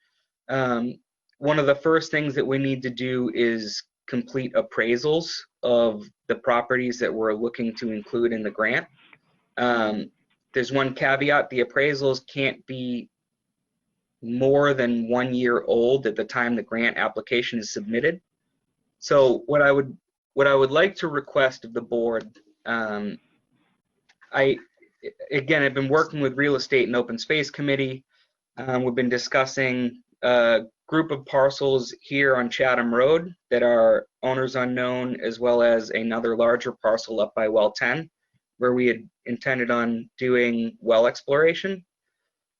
One of the first things that we need to do is complete appraisals of the properties that we're looking to include in the grant. There's one caveat: the appraisals can't be more than 1 year old at the time the grant application is submitted. So what I would like to request of the board, I've been working with Real Estate and Open Space Committee. We've been discussing a group of parcels here on Chatham Road that are owners unknown, as well as another larger parcel up by well 10, where we had intended on doing well exploration.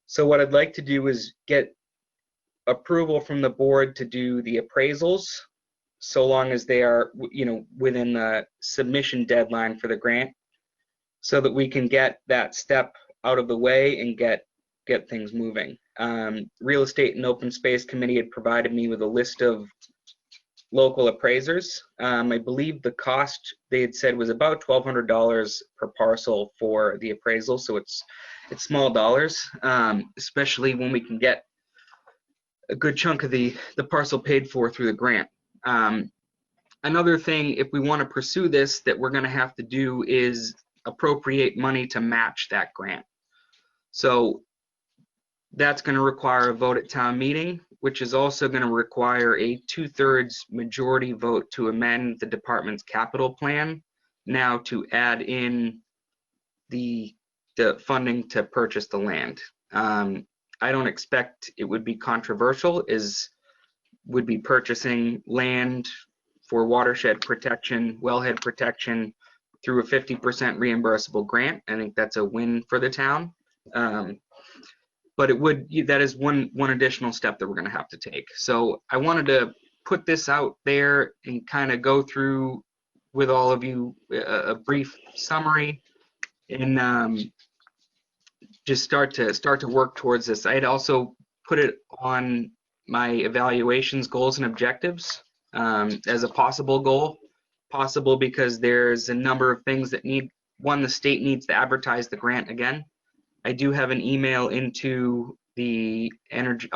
So what I'd like to do is get approval from the board to do the appraisals, so long as they are, within the submission deadline for the grant, so that we can get that step out of the way and get things moving. Real Estate and Open Space Committee had provided me with a list of local appraisers. I believe the cost they had said was about $1,200 per parcel for the appraisal, so it's small dollars, especially when we can get a good chunk of the parcel paid for through the grant. Another thing, if we want to pursue this, that we're going to have to do is appropriate money to match that grant. So that's going to require a vote at town meeting, which is also going to require a 2/3 majority vote to amend the department's capital plan now to add in the funding to purchase the land. I don't expect it would be controversial, as would be purchasing land for watershed protection, wellhead protection through a 50% reimbursable grant. I think that's a win for the town. But that is one additional step that we're going to have to take. So I wanted to put this out there and kind of go through with all of you a brief summary and just start to work towards this. I had also put it on my evaluations, goals, and objectives as a possible goal. Possible because there's a number of things that need. One, the state needs to advertise the grant again. I do have an email into the Energy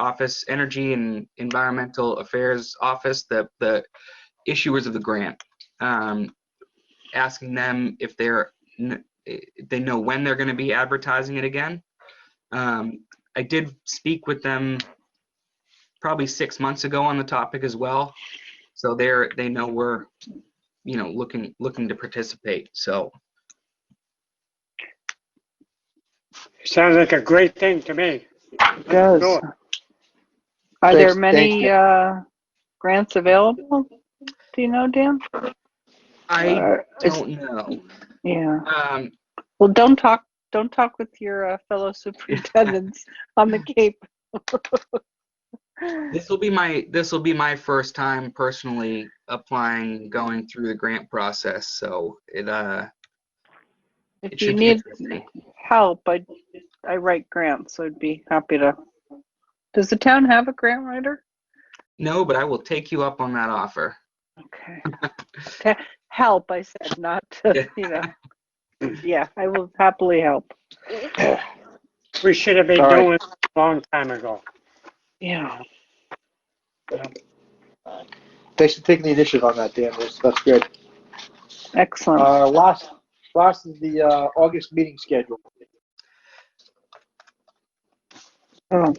and Environmental Affairs Office, the issuers of the grant, asking them if they know when they're going to be advertising it again. I did speak with them probably 6 months ago on the topic as well, so they know we're looking to participate. So sounds like a great thing to me. It does. Are there Thanks, many Dan. grants available? Do you know, Dan? I don't know. Yeah. Um, Well, don't talk with your fellow superintendents on the Cape. this will be my first time personally applying, going through the grant process. So it If you should be need interesting. help, I write grants, so I'd be happy to. Does the town have a grant writer? No, but I will take you up on that offer. Okay. To help, I said, not to, Yeah. Yeah, I will happily help. We should have been All right. doing it a long time ago. Yeah. Thanks for taking the initiative on that, Dan. That's good. Excellent. Last is the August meeting schedule. Oh,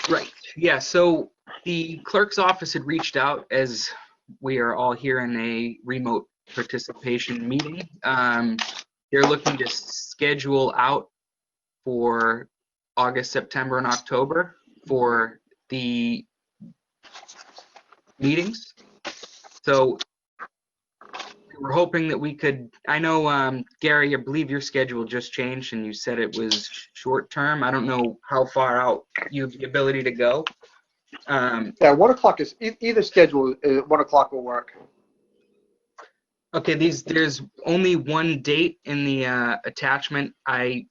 Right. Yeah. So the clerk's office had reached out, as we are all here in a remote participation meeting. They're looking to schedule out for August, September, and October for the meetings. So we're hoping that we could. I know, Gary, I believe your schedule just changed, and you said it was short term. I don't know how far out you have the ability to go. Yeah, 1 o'clock is either schedule. 1 o'clock will work. Okay, there's only one date in the attachment. I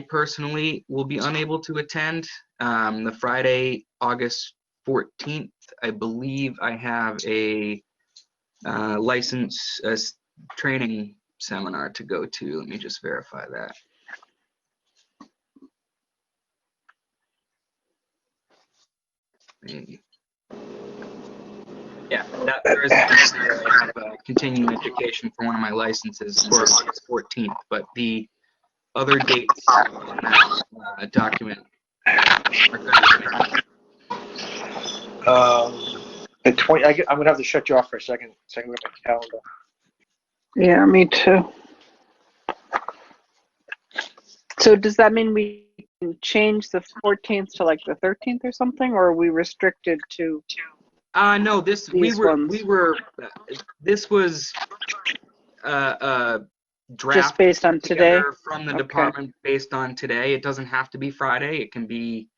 personally will be unable to attend. The Friday, August 14th, I believe I have a license training seminar to go to. Let me just verify that. Yeah, that Thursday I have continuing education for one of my licenses for August 14th, but the other dates on that document are good. At 20, I'm gonna have to shut you off for a second. Look at my calendar. yeah, me too. So does that mean we can change the 14th to like the 13th or something, or are we restricted to No, this these ones? this was draft Just based on today? from the Okay. department based on today. It doesn't have to be Friday. It can be,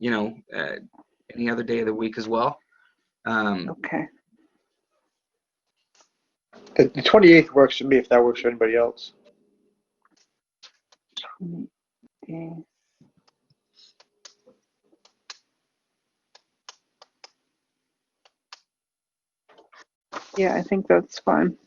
any other day of the week as well. Okay. The 28th works for me if that works for anybody else. Okay. Yeah, I think that's fine.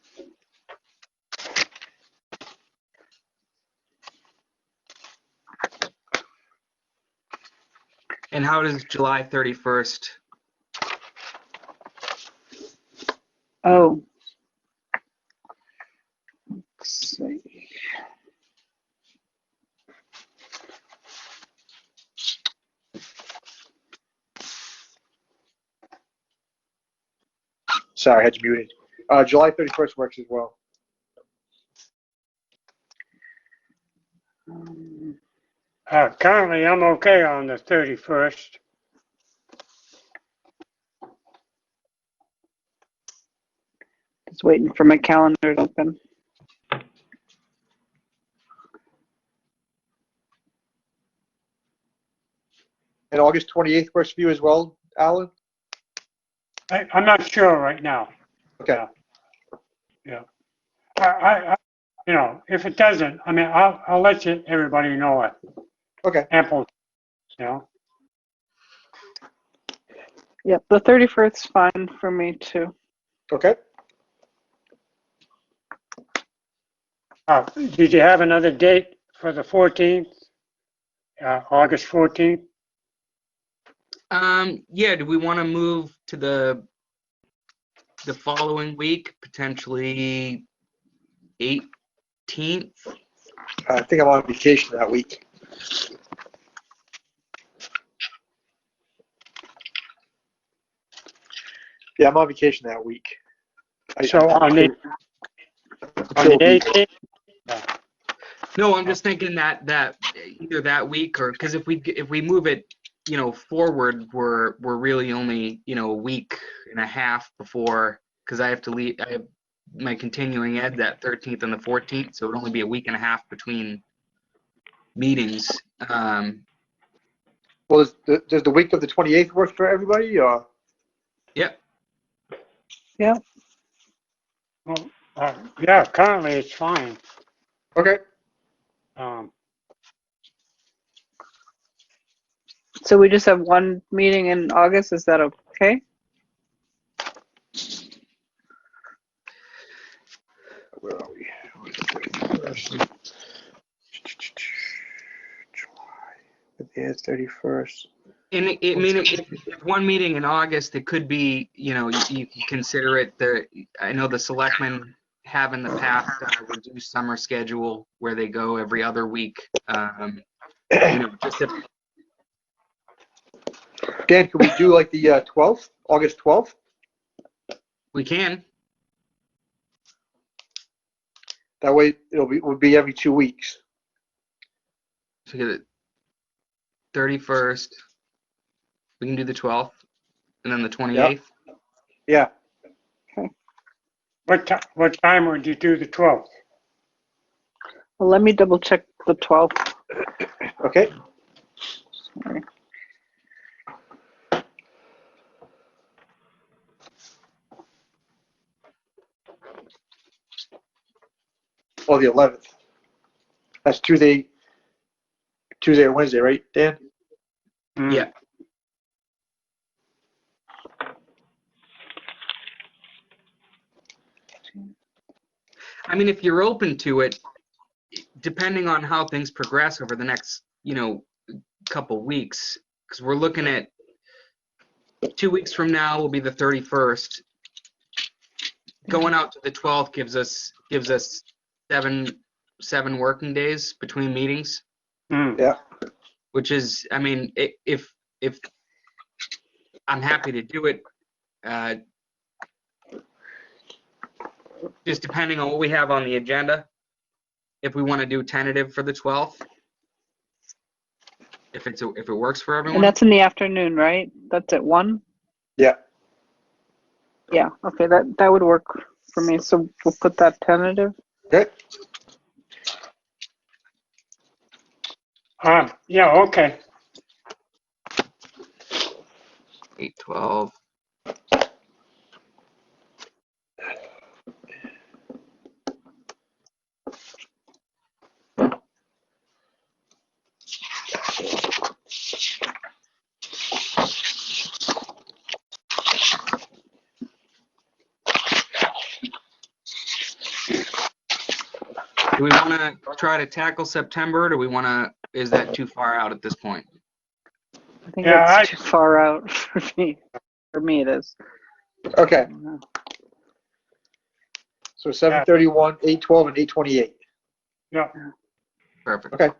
And how does July 31st? Oh. Let's see. Sorry, I had you muted. July 31st works as well. Currently, I'm okay on the 31st. Just waiting for my calendar to open. And August 28th works for you as well, Alan? I'm not sure right now. Okay. Yeah. I if it doesn't, I mean, I'll let everybody know it. Okay. Ample, Yep, the 31st is fine for me too. Okay. Did you have another date for the 14th? August 14th? Yeah, do we want to move to the following week, potentially 18th? I think I'm on vacation that week. Yeah, I'm on vacation that week. So on the 18th? No, I'm just thinking that either that week, or because if we move it forward, we're really only, a week and a half before, because I have to leave. I have my continuing ed that 13th and the 14th, so it would only be a week and a half between meetings. Well, does the week of the 28th work for everybody? Or? Yep. Yeah. Well, yeah, currently it's fine. Okay. So we just have one meeting in August. Is that okay? Where are we? July 31st. And if one meeting in August, it could be, you can consider it. I know the selectmen have in the past reduced summer schedule where they go every other week. Just if Dan, can we do like the 12th, August 12th? we can. That way would be every 2 weeks. So get it 31st. We can do the 12th, and then the 28th. Yeah. What time would you do the 12th? Well, let me double check the 12th. Okay. Sorry. Or the 11th. That's Tuesday or Wednesday, right, Dan? Yeah. I mean, if you're open to it, depending on how things progress over the next, couple weeks, because we're looking at 2 weeks from now will be the 31st. Going out to the 12th gives us 7 working days between meetings. Yeah. Which is, I mean, if I'm happy to do it, just depending on what we have on the agenda. If we want to do tentative for the 12th, if it works for everyone. And that's in the afternoon, right? That's at 1? Yeah. Yeah, okay, that would work for me. So we'll put that tentative. Okay. Yeah, okay. 8/12. Do we want to try to tackle September? Or do we want to? Is that too far out at this point? I think Yeah, that's too far out for me. For me, it is. Okay. So 7/31, 8/12, and 8/28. Yeah. Perfect. Okay.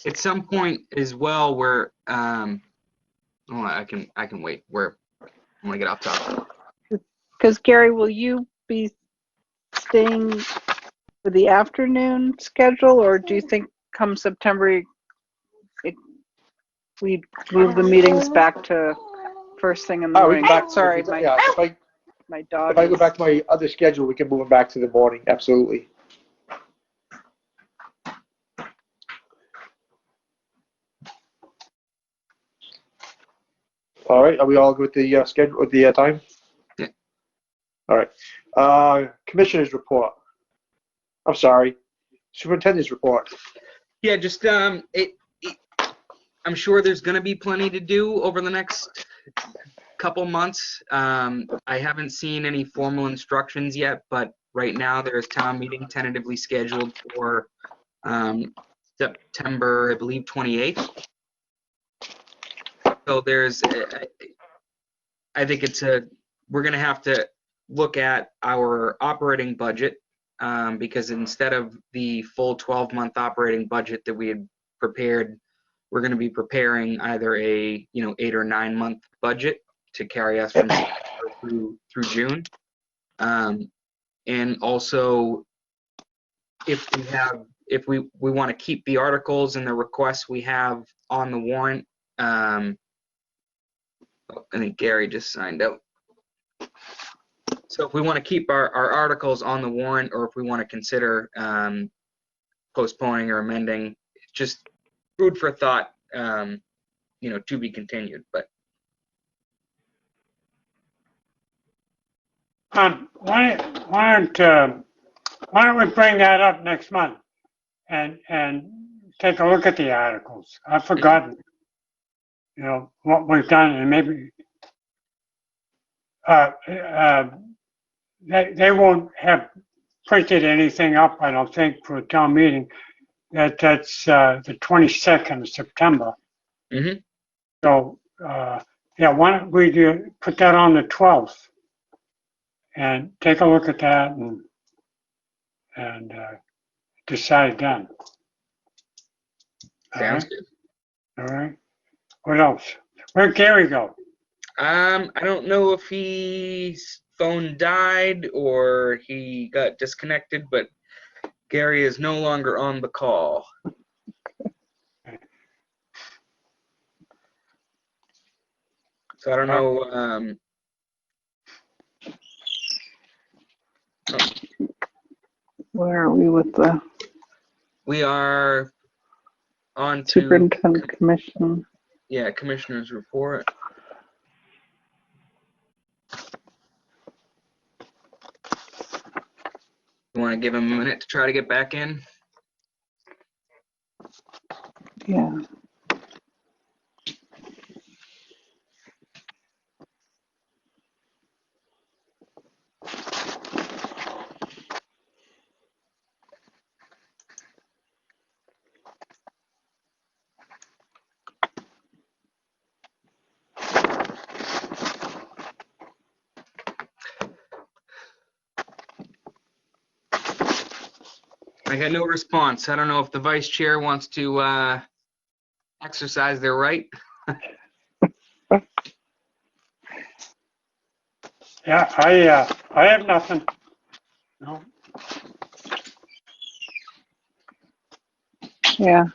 At some point as well, where I can wait. Where I'm gonna get off topic. Because Gary, will you be staying for the afternoon schedule, or do you think come September we move the meetings back to first thing in the morning? Sorry, my dog. If I go back to my other schedule, we can move them back to the morning. Absolutely. All right. Are we all good with the schedule, with the time? Yeah. All right. Commissioner's report. I'm sorry. Superintendent's report. Yeah, just I'm sure there's going to be plenty to do over the next couple months. I haven't seen any formal instructions yet, but right now there is town meeting tentatively scheduled for September, I believe, 28th. So I think we're going to have to look at our operating budget because instead of the full 12-month operating budget that we had prepared, we're going to be preparing either a 8 or 9 month budget to carry us from September through June, and also if if we want to keep the articles and the requests we have on the warrant. I think Gary just signed out. So if we want to keep our articles on the warrant, or if we want to consider postponing or amending, just food for thought, to be continued. But why don't we bring that up next month and take a look at the articles? I've forgotten, what we've done, and maybe they won't have printed anything up, I don't think, for a town meeting. That's the 22nd of September. Mm-hmm. So, why don't we put that on the 12th and take a look at that and decide then. Sounds good. All right. What else? Where'd Gary go? I don't know if his phone died or he got disconnected, but Gary is no longer on the call. So I don't know. Where are we with the We are on to Superintendent Commission? Yeah, Commissioner's report. You want to give him a minute to try to get back in? Yeah. I got no response. I don't know if the vice chair wants to exercise their right. Yeah, I have nothing. No. Yeah.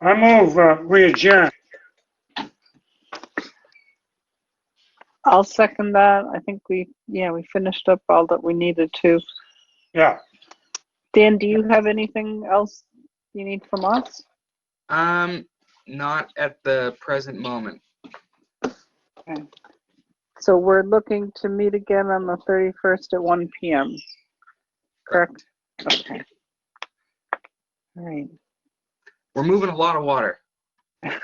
I move we adjourn. I'll second that. I think we finished up all that we needed to. Yeah. Dan, do you have anything else you need from us? Not at the present moment. Okay. So we're looking to meet again on the 31st at 1 p.m. Correct? Okay. All right. We're moving a lot of water. I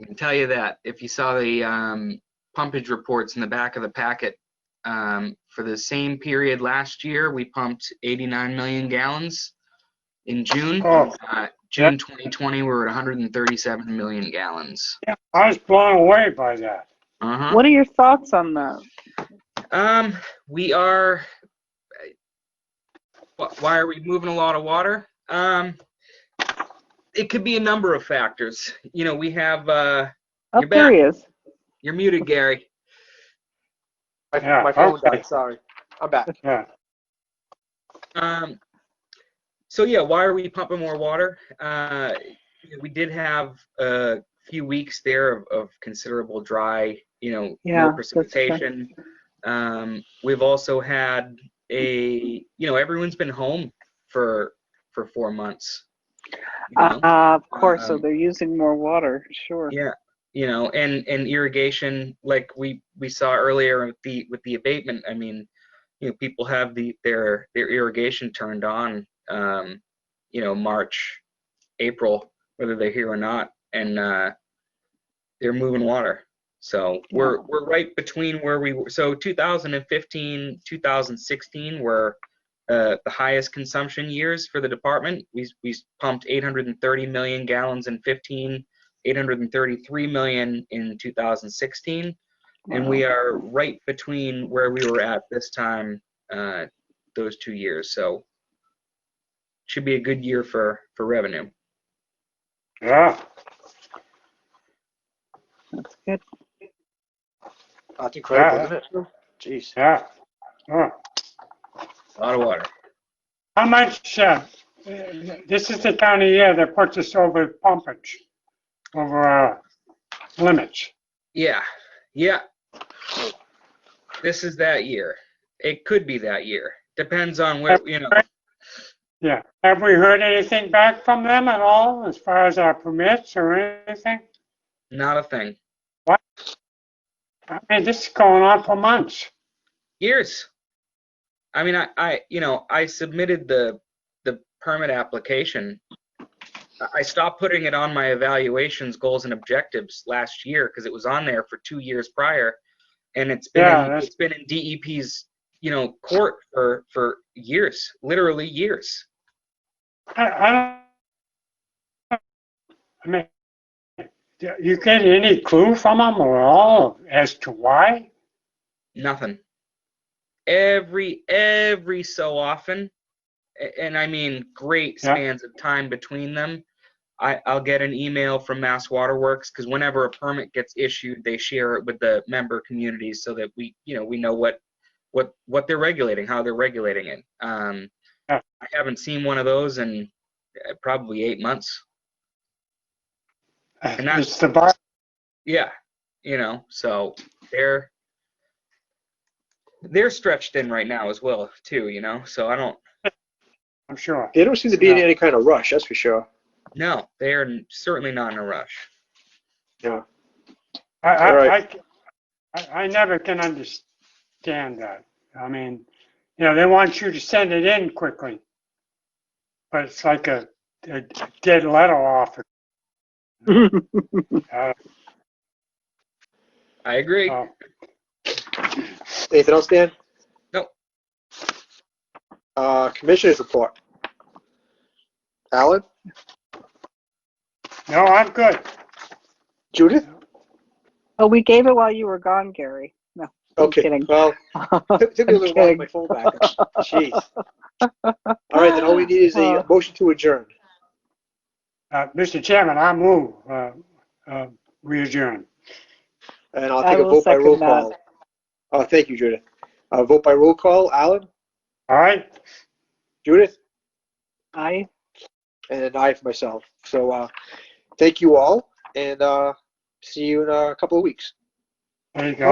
can tell you that. If you saw the pumpage reports in the back of the packet, for the same period last year, we pumped 89 million gallons. In June, June 2020, we were at 137 million gallons. Yeah, I was blown away by that. What are your thoughts on that? We are. Why are we moving a lot of water? It could be a number of factors. We have. You're there he is. You're muted, Gary. My phone died. Sorry, I'm back. Yeah. So yeah, why are we pumping more water? We did have a few weeks there of considerable dry, no precipitation. We've also had everyone's been home for 4 months. Of course, so they're using more water, sure. Yeah, and irrigation, like we saw earlier with the abatement. I mean, people have their irrigation turned on, March, April, whether they're here or not, and they're moving water. So we're right between where we were. So 2015, 2016 were the highest consumption years for the department. We pumped 830 million gallons in 15, 833 million in 2016. And we are right between where we were at this time, those 2 years. So should be a good year for revenue. Yeah. That's good. That's incredible, isn't it? Jeez. Yeah. Oh. A lot of water. How much, this is the time of year that puts us over pumpage, over our limits. Yeah. Yeah. This is that year. It could be that year. Depends on where, you know. Yeah. Have we heard anything back from them at all as far as our permits or anything? Not a thing. What? I mean, this is going on for months. Years. I mean, I submitted the permit application. I stopped putting it on my evaluations, goals, and objectives last year because it was on there for 2 years prior, and it's been in DEP's court for years, literally years. I mean, you get any clue from them or all as to why? Nothing. Every so often, and I mean great spans of time between them, I'll get an email from Mass Waterworks because whenever a permit gets issued, they share it with the member communities so that we know what they're regulating, how they're regulating it. I haven't seen one of those in probably 8 months. And that's the bar. Yeah, so they're stretched thin right now as well too, so I'm sure. They don't seem to be in any kind of rush, that's for sure. No, they are certainly not in a rush. Yeah. I never can understand that. I mean, they want you to send it in quickly, but it's like a dead letter offer. I agree. Anything else, Dan? Nope. Commissioner's report. Alan? No, I'm good. Judith? Oh, we gave it while you were gone, Gary. No, okay. Kidding. Well, it took me a little while to get my phone back. Jeez. All right, then all we need is a motion to adjourn. Mr. Chairman, I move we adjourn. And I'll take a vote by roll call. Oh, thank you, Judith. Vote by roll call. Alan? All right. Judith? Aye. And an aye for myself. So thank you all, and see you in a couple of weeks. There you go.